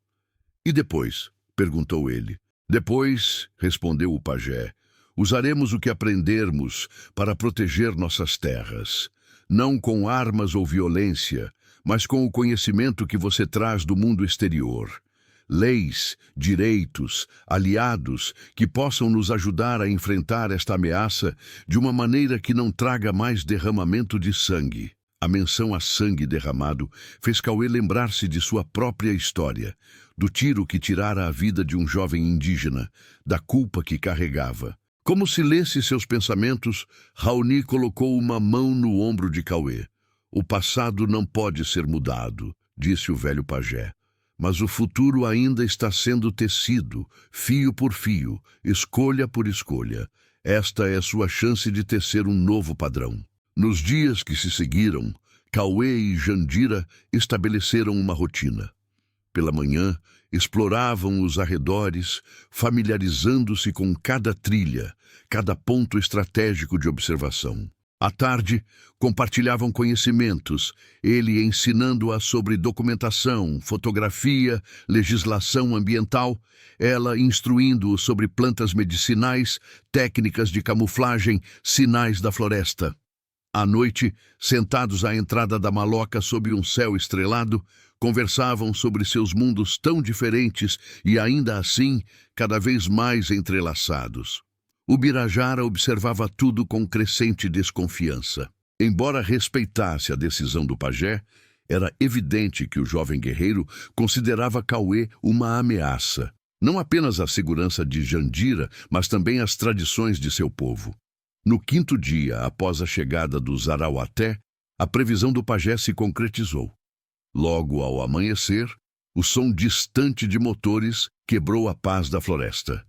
E depois, perguntou ele. Depois, respondeu o pajé, usaremos o que aprendermos para proteger nossas terras, não com armas ou violência, mas com o conhecimento que você traz do mundo exterior. Leis, direitos, aliados que possam nos ajudar a enfrentar esta ameaça de uma maneira que não traga mais derramamento de sangue. A menção a sangue derramado fez Cauê lembrar-se de sua própria história, do tiro que tirara a vida de um jovem indígena, da culpa que carregava. Como se lesse seus pensamentos, Raoni colocou uma mão no ombro de Cauê. O passado não pode ser mudado, disse o velho pajé. Mas o futuro ainda está sendo tecido, fio por fio, escolha por escolha. Esta é sua chance de tecer um novo padrão. Nos dias que se seguiram, Cauê e Jandira estabeleceram uma rotina. Pela manhã, exploravam os arredores, familiarizando-se com cada trilha, cada ponto estratégico de observação. À tarde, compartilhavam conhecimentos, ele ensinando-a sobre documentação, fotografia, legislação ambiental, ela instruindo-o sobre plantas medicinais, técnicas de camuflagem, sinais da floresta. À noite, sentados à entrada da maloca sob um céu estrelado, conversavam sobre seus mundos tão diferentes e ainda assim cada vez mais entrelaçados. O Birajara observava tudo com crescente desconfiança. Embora respeitasse a decisão do pajé, era evidente que o jovem guerreiro considerava Cauê uma ameaça. Não apenas à segurança de Jandira, mas também às tradições de seu povo. No quinto dia, após a chegada dos Arauaté, a previsão do pajé se concretizou. Logo ao amanhecer, o som distante de motores quebrou a paz da floresta.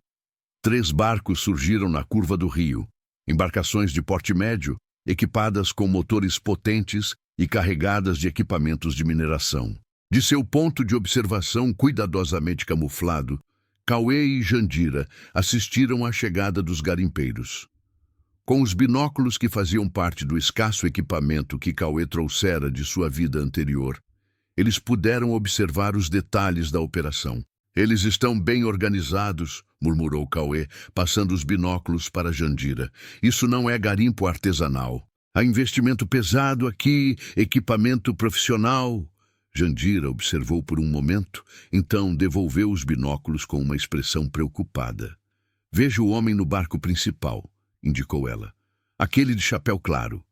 3 barcos surgiram na curva do rio, embarcações de porte médio, equipadas com motores potentes e carregadas de equipamentos de mineração. De seu ponto de observação cuidadosamente camuflado, Cauê e Jandira assistiram à chegada dos garimpeiros. Com os binóculos que faziam parte do escasso equipamento que Cauê trouxera de sua vida anterior, eles puderam observar os detalhes da operação. Eles estão bem organizados, murmurou Cauê, passando os binóculos para Jandira. Isso não é garimpo artesanal. Há investimento pesado aqui, equipamento profissional. Jandira observou por um momento, então devolveu os binóculos com uma expressão preocupada. Veja o homem no barco principal, indicou ela. Aquele de chapéu claro.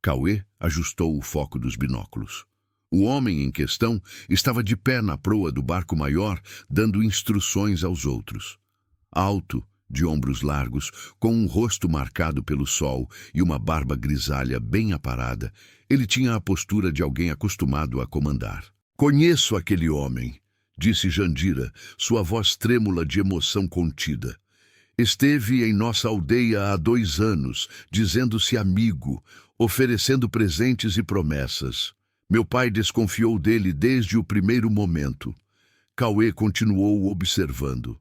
Cauê ajustou o foco dos binóculos. O homem em questão estava de pé na proa do barco maior, dando instruções aos outros. Alto, de ombros largos, com um rosto marcado pelo sol e uma barba grisalha bem aparada, ele tinha a postura de alguém acostumado a comandar. Conheço aquele homem, disse Jandira, sua voz trêmula de emoção contida. Esteve em nossa aldeia há 2 anos, dizendo-se amigo, oferecendo presentes e promessas. Meu pai desconfiou dele desde o primeiro momento. Cauê continuou observando.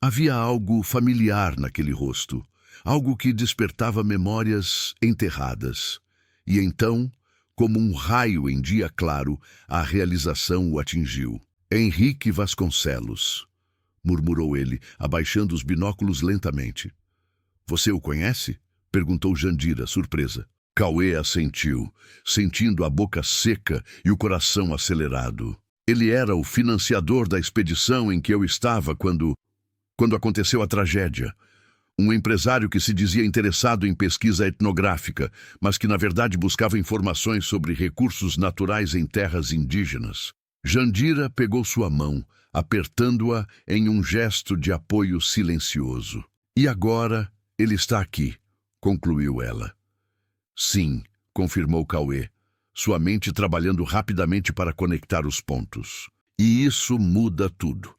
Havia algo familiar naquele rosto, algo que despertava memórias enterradas. E então, como um raio em dia claro, a realização o atingiu. Henrique Vasconcelos, murmurou ele, abaixando os binóculos lentamente. Você o conhece? Perguntou Jandira, surpresa. Cauê assentiu, sentindo a boca seca e o coração acelerado. Ele era o financiador da expedição em que eu estava quando aconteceu a tragédia. Um empresário que se dizia interessado em pesquisa etnográfica, mas que na verdade buscava informações sobre recursos naturais em terras indígenas. Jandira pegou sua mão, apertando-a em um gesto de apoio silencioso. E agora ele está aqui, concluiu ela. Sim, confirmou Cauê, sua mente trabalhando rapidamente para conectar os pontos. E isso muda tudo.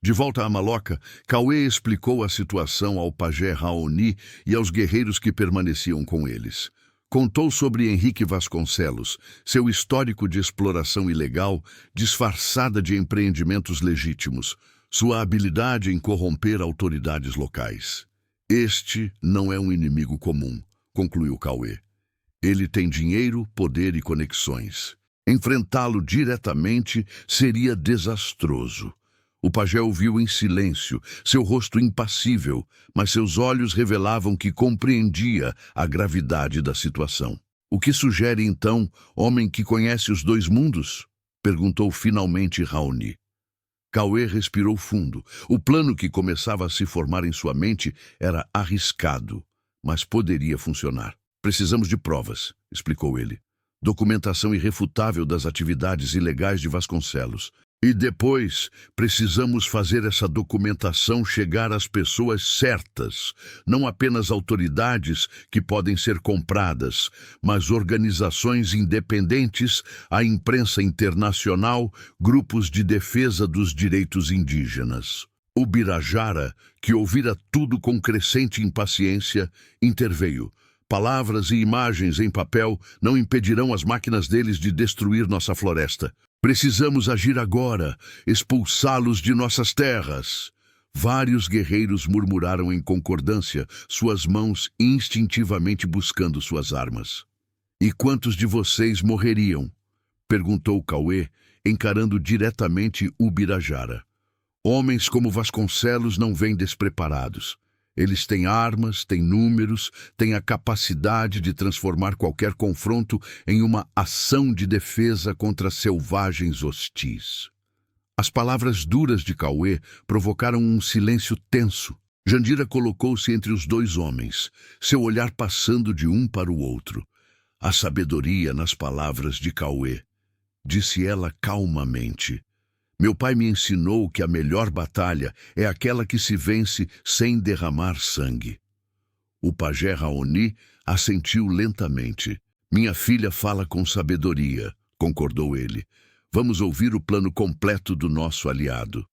De volta à maloca, Cauê explicou a situação ao pajé Raoni e aos guerreiros que permaneciam com eles. Contou sobre Henrique Vasconcelos, seu histórico de exploração ilegal, disfarçada de empreendimentos legítimos, sua habilidade em corromper autoridades locais. Este não é um inimigo comum, concluiu Cauê. Ele tem dinheiro, poder e conexões. Enfrentá-lo diretamente seria desastroso. O pajé ouviu em silêncio, seu rosto impassível, mas seus olhos revelavam que compreendia a gravidade da situação. O que sugere, então, homem que conhece os dois mundos? Perguntou finalmente Raoni. Cauê respirou fundo. O plano que começava a se formar em sua mente era arriscado, mas poderia funcionar. Precisamos de provas, explicou ele. Documentação irrefutável das atividades ilegais de Vasconcelos. E depois, precisamos fazer essa documentação chegar às pessoas certas, não apenas autoridades que podem ser compradas, mas organizações independentes, a imprensa internacional, grupos de defesa dos direitos indígenas. O Birajara, que ouvira tudo com crescente impaciência, interveio. Palavras e imagens em papel não impedirão as máquinas deles de destruir nossa floresta. Precisamos agir agora, expulsá-los de nossas terras. Vários guerreiros murmuraram em concordância, suas mãos instintivamente buscando suas armas. E quantos de vocês morreriam? Perguntou Cauê, encarando diretamente o Birajara. Homens como Vasconcelos não vêm despreparados. Eles têm armas, têm números, têm a capacidade de transformar qualquer confronto em uma ação de defesa contra selvagens hostis. As palavras duras de Cauê provocaram um silêncio tenso. Jandira colocou-se entre os dois homens, seu olhar passando de um para o outro. A sabedoria nas palavras de Cauê, disse ela calmamente. Meu pai me ensinou que a melhor batalha é aquela que se vence sem derramar sangue. O pajé Raoni assentiu lentamente. Minha filha fala com sabedoria, concordou ele. Vamos ouvir o plano completo do nosso aliado.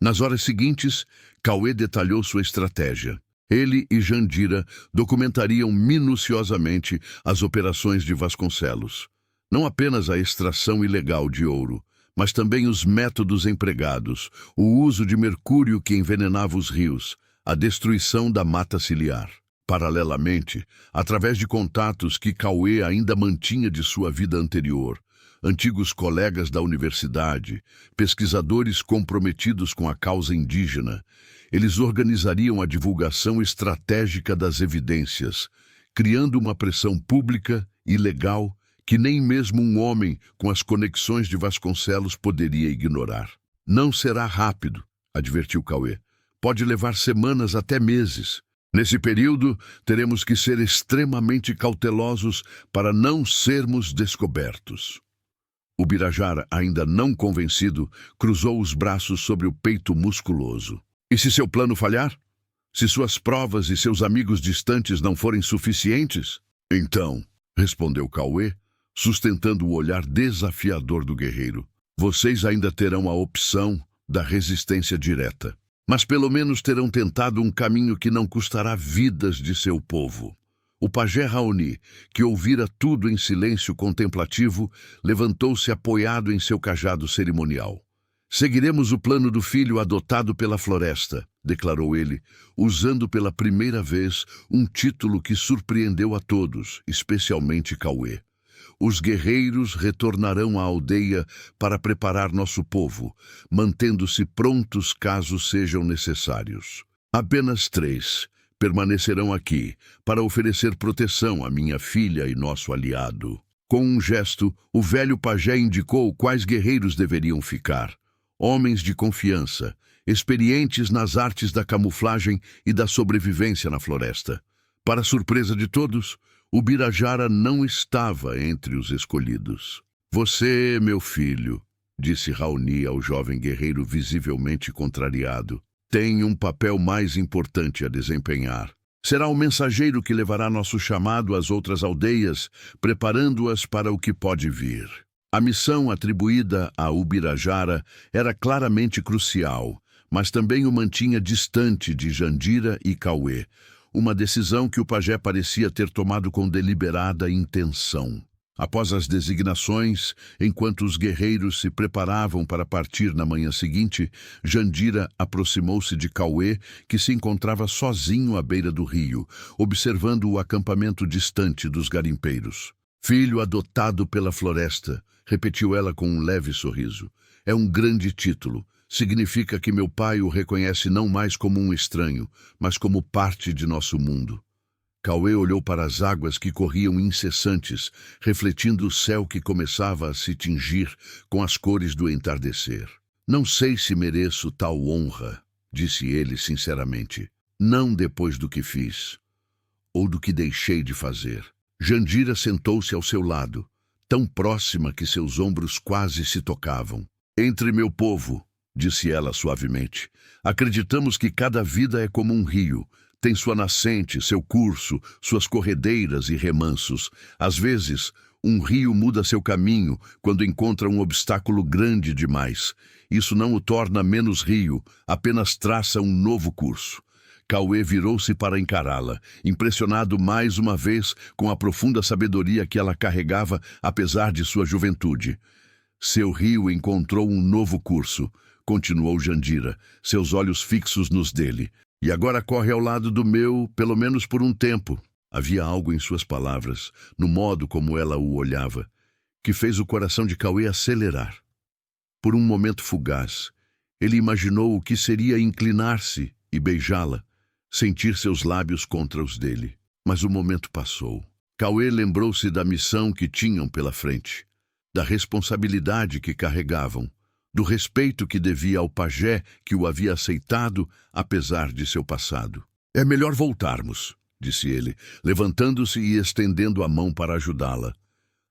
Nas horas seguintes, Cauê detalhou sua estratégia. Ele e Jandira documentariam minuciosamente as operações de Vasconcelos. Não apenas a extração ilegal de ouro, mas também os métodos empregados, o uso de mercúrio que envenenava os rios, a destruição da mata ciliar. Paralelamente, através de contatos que Cauê ainda mantinha de sua vida anterior, antigos colegas da universidade, pesquisadores comprometidos com a causa indígena, eles organizariam a divulgação estratégica das evidências, criando uma pressão pública e legal que nem mesmo um homem com as conexões de Vasconcelos poderia ignorar. Não será rápido, advertiu Cauê. Pode levar semanas até meses. Nesse período, teremos que ser extremamente cautelosos para não sermos descobertos. O Birajara, ainda não convencido, cruzou os braços sobre o peito musculoso. E se seu plano falhar? Se suas provas e seus amigos distantes não forem suficientes? Então, respondeu Cauê, sustentando o olhar desafiador do guerreiro. Vocês ainda terão a opção da resistência direta. Mas pelo menos terão tentado um caminho que não custará vidas de seu povo. O pajé Raoni, que ouvira tudo em silêncio contemplativo, levantou-se apoiado em seu cajado cerimonial. Seguiremos o plano do filho adotado pela floresta, declarou ele, usando pela primeira vez um título que surpreendeu a todos, especialmente Cauê. Os guerreiros retornarão à aldeia para preparar nosso povo, mantendo-se prontos caso sejam necessários. Apenas 3 permanecerão aqui para oferecer proteção à minha filha e nosso aliado. Com um gesto, o velho pajé indicou quais guerreiros deveriam ficar. Homens de confiança, experientes nas artes da camuflagem e da sobrevivência na floresta. Para surpresa de todos, o Birajara não estava entre os escolhidos. Você, meu filho, disse Raoni ao jovem guerreiro visivelmente contrariado, tem um papel mais importante a desempenhar. Será o mensageiro que levará nosso chamado às outras aldeias, preparando-as para o que pode vir. A missão atribuída a Ubirajara era claramente crucial, mas também o mantinha distante de Jandira e Cauê, uma decisão que o pajé parecia ter tomado com deliberada intenção. Após as designações, enquanto os guerreiros se preparavam para partir na manhã seguinte, Jandira aproximou-se de Cauê, que se encontrava sozinho à beira do rio, observando o acampamento distante dos garimpeiros. Filho adotado pela floresta, repetiu ela com um leve sorriso. É um grande título, Significa que meu pai o reconhece não mais como um estranho, mas como parte de nosso mundo. Cauê olhou para as águas que corriam incessantes, refletindo o céu que começava a se tingir com as cores do entardecer. Não sei se mereço tal honra, disse ele sinceramente. Não depois do que fiz, ou do que deixei de fazer. Jandira sentou-se ao seu lado, tão próxima que seus ombros quase se tocavam. Entre meu povo, disse ela suavemente, acreditamos que cada vida é como um rio. Tem sua nascente, seu curso, suas corredeiras e remansos. Às vezes, um rio muda seu caminho quando encontra um obstáculo grande demais. Isso não o torna menos rio, apenas traça um novo curso. Cauê virou-se para encará-la, impressionado mais uma vez com a profunda sabedoria que ela carregava, apesar de sua juventude. Seu rio encontrou um novo curso, continuou Jandira, seus olhos fixos nos dele. E agora corre ao lado do meu, pelo menos por um tempo. Havia algo em suas palavras, no modo como ela o olhava, que fez o coração de Cauê acelerar. Por um momento fugaz, ele imaginou o que seria inclinar-se e beijá-la, sentir seus lábios contra os dele. Mas o momento passou. Cauê lembrou-se da missão que tinham pela frente, da responsabilidade que carregavam, do respeito que devia ao pajé que o havia aceitado, apesar de seu passado. É melhor voltarmos, disse ele, levantando-se e estendendo a mão para ajudá-la.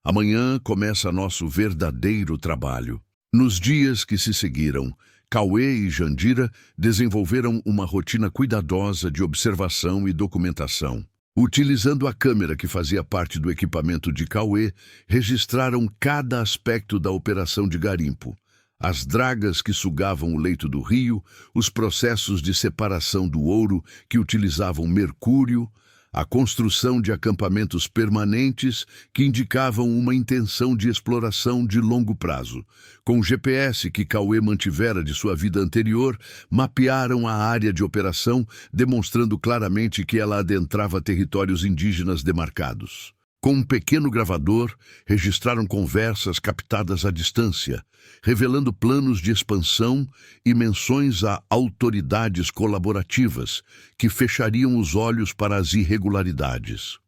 Amanhã começa nosso verdadeiro trabalho. Nos dias que se seguiram, Cauê e Jandira desenvolveram uma rotina cuidadosa de observação e documentação. Utilizando a câmera que fazia parte do equipamento de Cauê, registraram cada aspecto da operação de garimpo. As dragas que sugavam o leito do rio, os processos de separação do ouro que utilizavam mercúrio, a construção de acampamentos permanentes que indicavam uma intenção de exploração de longo prazo. Com o GPS que Cauê mantivera de sua vida anterior, mapearam a área de operação, demonstrando claramente que ela adentrava territórios indígenas demarcados. Com um pequeno gravador, registraram conversas captadas à distância, revelando planos de expansão e menções a autoridades colaborativas que fechariam os olhos para as irregularidades.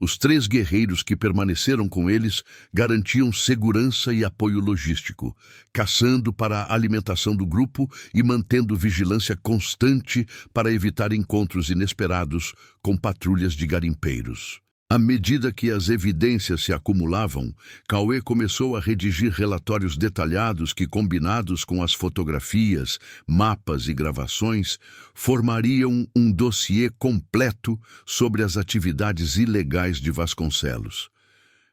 Os 3 guerreiros que permaneceram com eles garantiam segurança e apoio logístico, caçando para a alimentação do grupo e mantendo vigilância constante para evitar encontros inesperados com patrulhas de garimpeiros. À medida que as evidências se acumulavam, Cauê começou a redigir relatórios detalhados que, combinados com as fotografias, mapas e gravações, formariam um dossiê completo sobre as atividades ilegais de Vasconcelos.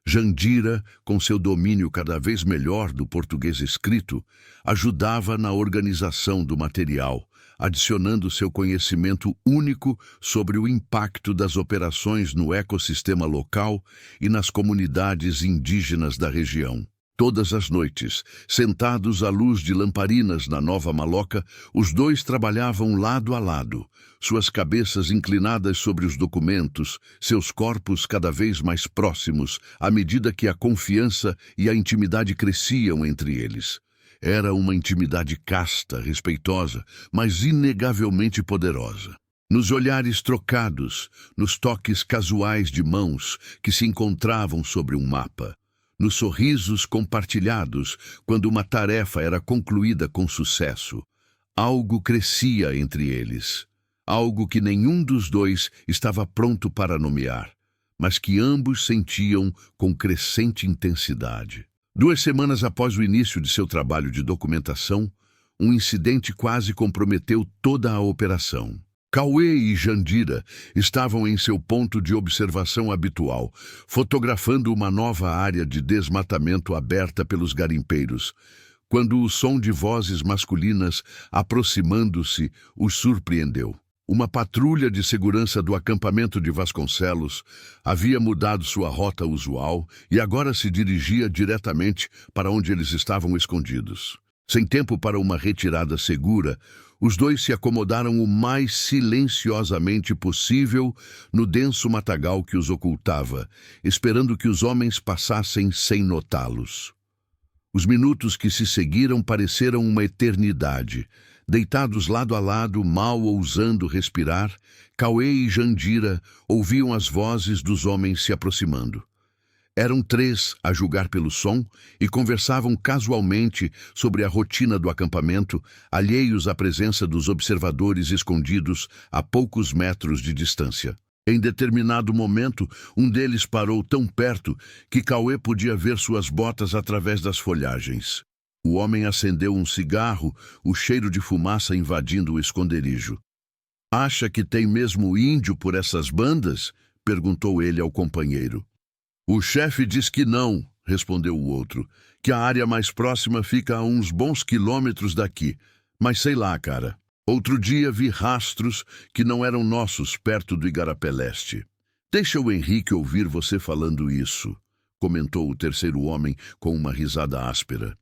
Jandira, com seu domínio cada vez melhor do português escrito, ajudava na organização do material, adicionando seu conhecimento único sobre o impacto das operações no ecossistema local e nas comunidades indígenas da região. Todas as noites, sentados à luz de lamparinas na Nova Maloca, os 2 trabalhavam lado a lado, suas cabeças inclinadas sobre os documentos, seus corpos cada vez mais próximos, à medida que a confiança e a intimidade cresciam entre eles. Era uma intimidade casta, respeitosa, mas inegavelmente poderosa. Nos olhares trocados, nos toques casuais de mãos que se encontravam sobre um mapa, nos sorrisos compartilhados quando uma tarefa era concluída com sucesso, algo crescia entre eles, algo que nenhum dos 2 estava pronto para nomear, mas que ambos sentiam com crescente intensidade. 2 semanas após o início de seu trabalho de documentação, um incidente quase comprometeu toda a operação. Cauê e Jandira estavam em seu ponto de observação habitual, fotografando uma nova área de desmatamento aberta pelos garimpeiros, quando o som de vozes masculinas aproximando-se os surpreendeu. Uma patrulha de segurança do acampamento de Vasconcelos havia mudado sua rota usual e agora se dirigia diretamente para onde eles estavam escondidos. Sem tempo para uma retirada segura, os 2 se acomodaram o mais silenciosamente possível no denso matagal que os ocultava, esperando que os homens passassem sem notá-los. Os minutos que se seguiram pareceram uma eternidade. Deitados lado a lado, mal ousando respirar, Cauê e Jandira ouviam as vozes dos homens se aproximando. Eram 3, a julgar pelo som, e conversavam casualmente sobre a rotina do acampamento, alheios à presença dos observadores escondidos a poucos metros de distância. Em determinado momento, um deles parou tão perto que Cauê podia ver suas botas através das folhagens. O homem acendeu um cigarro, o cheiro de fumaça invadindo o esconderijo. "Acha que tem mesmo índio por essas bandas?" perguntou ele ao companheiro. "O chefe diz que não", respondeu o outro, "que a área mais próxima fica a uns bons quilômetros daqui. Mas sei lá, cara. Outro dia vi rastros que não eram nossos perto do Igarapé Leste." "Deixa o Henrique ouvir você falando isso", comentou o terceiro homem com uma risada áspera.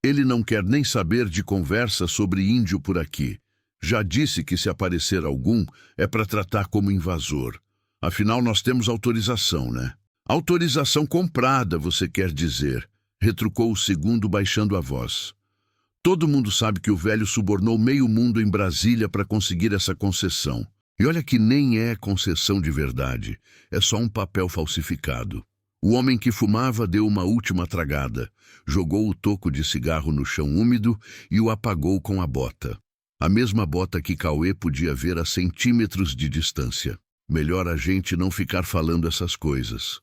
"Ele não quer nem saber de conversa sobre índio por aqui. Já disse que se aparecer algum é para tratar como invasor. Afinal, nós temos autorização, né?" "Autorização comprada, você quer dizer", retrucou o segundo baixando a voz. "Todo mundo sabe que o velho subornou meio mundo em Brasília para conseguir essa concessão. E olha que nem é concessão de verdade, é só um papel falsificado." O homem que fumava deu uma última tragada, jogou o toco de cigarro no chão úmido e o apagou com a bota. A mesma bota que Cauê podia ver a centímetros de distância. "Melhor a gente não ficar falando essas coisas",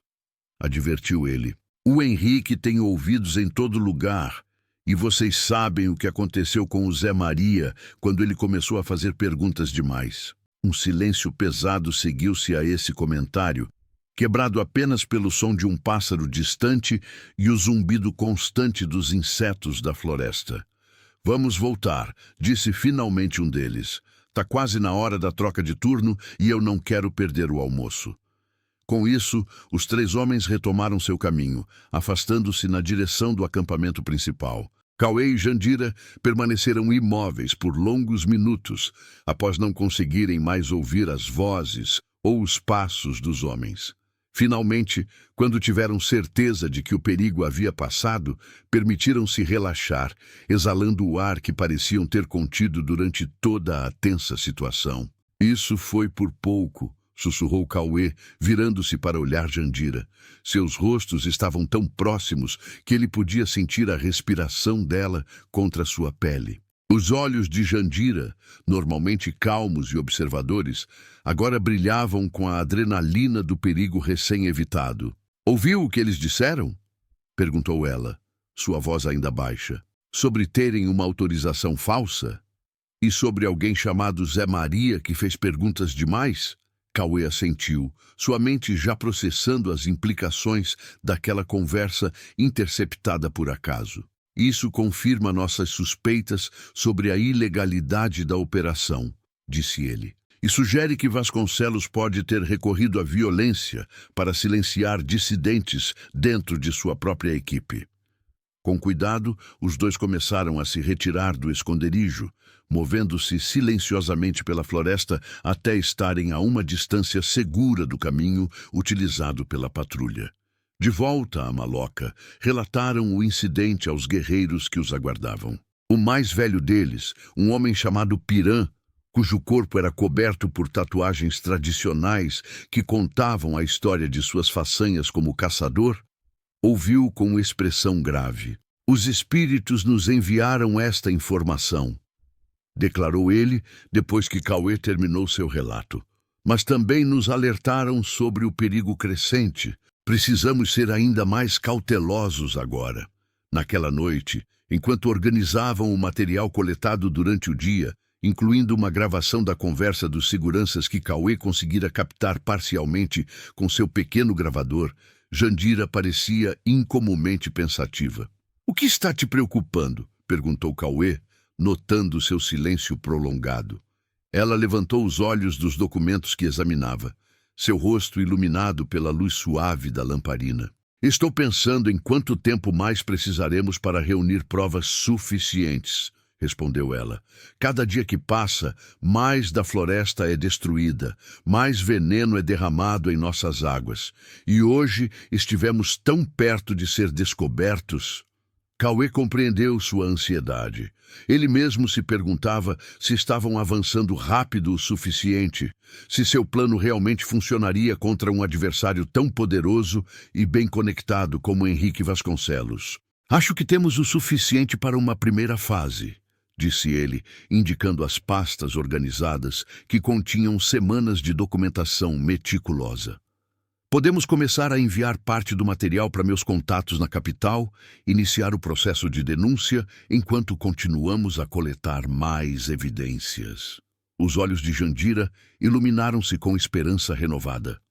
advertiu ele. "O Henrique tem ouvidos em todo lugar, e vocês sabem o que aconteceu com o Zé Maria quando ele começou a fazer perguntas demais." Um silêncio pesado seguiu-se a esse comentário, quebrado apenas pelo som de um pássaro distante e o zumbido constante dos insetos da floresta. "Vamos voltar", disse finalmente um deles. "Tá quase na hora da troca de turno e eu não quero perder o almoço." Com isso, os 3 homens retomaram seu caminho, afastando-se na direção do acampamento principal. Cauê e Jandira permaneceram imóveis por longos minutos, após não conseguirem mais ouvir as vozes ou os passos dos homens. Finalmente, quando tiveram certeza de que o perigo havia passado, permitiram-se relaxar, exalando o ar que pareciam ter contido durante toda a tensa situação. "Isso foi por pouco", sussurrou Cauê, virando-se para olhar Jandira. Seus rostos estavam tão próximos que ele podia sentir a respiração dela contra sua pele. Os olhos de Jandira, normalmente calmos e observadores, agora brilhavam com a adrenalina do perigo recém-evitado. "Ouviu o que eles disseram?" perguntou ela, sua voz ainda baixa. "Sobre terem uma autorização falsa? E sobre alguém chamado Zé Maria que fez perguntas demais?" Cauê assentiu, sua mente já processando as implicações daquela conversa interceptada por acaso. "Isso confirma nossas suspeitas sobre a ilegalidade da operação", disse ele, "e sugere que Vasconcelos pode ter recorrido à violência para silenciar dissidentes dentro de sua própria equipe." Com cuidado, os 2 começaram a se retirar do esconderijo, movendo-se silenciosamente pela floresta até estarem a uma distância segura do caminho utilizado pela patrulha. De volta à maloca, relataram o incidente aos guerreiros que os aguardavam. O mais velho deles, um homem chamado Pirã, cujo corpo era coberto por tatuagens tradicionais que contavam a história de suas façanhas como caçador, ouviu com expressão grave. "Os espíritos nos enviaram esta informação", declarou ele depois que Cauê terminou seu relato. "Mas também nos alertaram sobre o perigo crescente. Precisamos ser ainda mais cautelosos agora." Naquela noite, enquanto organizavam o material coletado durante o dia, incluindo uma gravação da conversa dos seguranças que Cauê conseguira captar parcialmente com seu pequeno gravador, Jandira parecia incomumente pensativa. "O que está te preocupando?" perguntou Cauê, notando seu silêncio prolongado. Ela levantou os olhos dos documentos que examinava, seu rosto iluminado pela luz suave da lamparina. "Estou pensando em quanto tempo mais precisaremos para reunir provas suficientes", respondeu ela. "Cada dia que passa, mais da floresta é destruída, mais veneno é derramado em nossas águas. E hoje estivemos tão perto de ser descobertos." Cauê compreendeu sua ansiedade. Ele mesmo se perguntava se estavam avançando rápido o suficiente, se seu plano realmente funcionaria contra um adversário tão poderoso e bem conectado como Henrique Vasconcelos. Acho que temos o suficiente para uma primeira fase, disse ele, indicando as pastas organizadas que continham semanas de documentação meticulosa. Podemos começar a enviar parte do material para meus contatos na capital, iniciar o processo de denúncia, enquanto continuamos a coletar mais evidências. Os olhos de Jandira iluminaram-se com esperança renovada.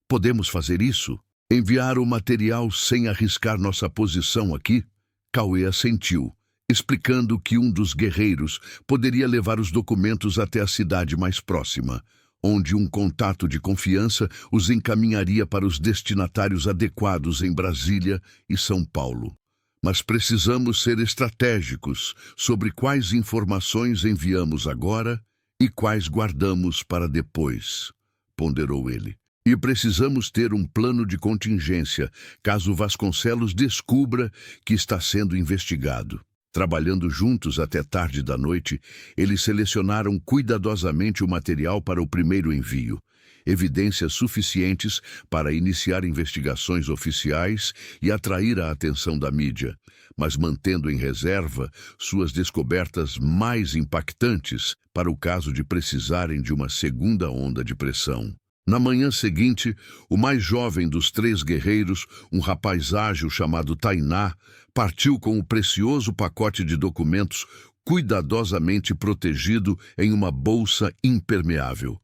Podemos fazer isso? Enviar o material sem arriscar nossa posição aqui? Cauê assentiu, explicando que um dos guerreiros poderia levar os documentos até a cidade mais próxima, onde um contato de confiança os encaminharia para os destinatários adequados em Brasília e São Paulo. Mas precisamos ser estratégicos sobre quais informações enviamos agora e quais guardamos para depois, ponderou ele. E precisamos ter um plano de contingência, caso Vasconcelos descubra que está sendo investigado. Trabalhando juntos até tarde da noite, eles selecionaram cuidadosamente o material para o primeiro envio, evidências suficientes para iniciar investigações oficiais e atrair a atenção da mídia, mas mantendo em reserva suas descobertas mais impactantes para o caso de precisarem de uma segunda onda de pressão. Na manhã seguinte, o mais jovem dos 3 guerreiros, um rapaz ágil chamado Tainá, partiu com o precioso pacote de documentos cuidadosamente protegido em uma bolsa impermeável.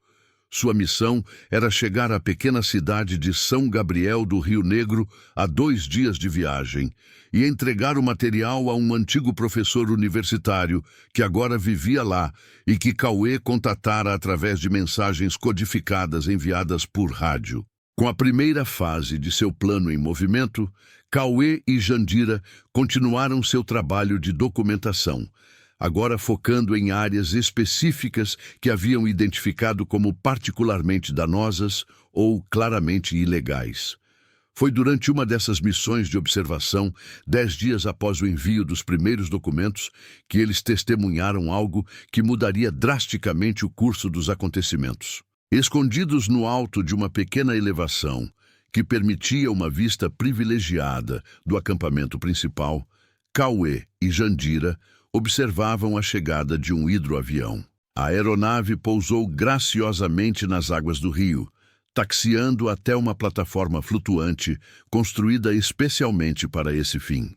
Sua missão era chegar à pequena cidade de São Gabriel do Rio Negro a 2 dias de viagem e entregar o material a um antigo professor universitário que agora vivia lá e que Cauê contatara através de mensagens codificadas enviadas por rádio. Com a primeira fase de seu plano em movimento, Cauê e Jandira continuaram seu trabalho de documentação, agora focando em áreas específicas que haviam identificado como particularmente danosas ou claramente ilegais. Foi durante uma dessas missões de observação, 10 dias após o envio dos primeiros documentos, que eles testemunharam algo que mudaria drasticamente o curso dos acontecimentos. Escondidos no alto de uma pequena elevação, que permitia uma vista privilegiada do acampamento principal, Cauê e Jandira observavam a chegada de um hidroavião. A aeronave pousou graciosamente nas águas do rio, taxiando até uma plataforma flutuante construída especialmente para esse fim.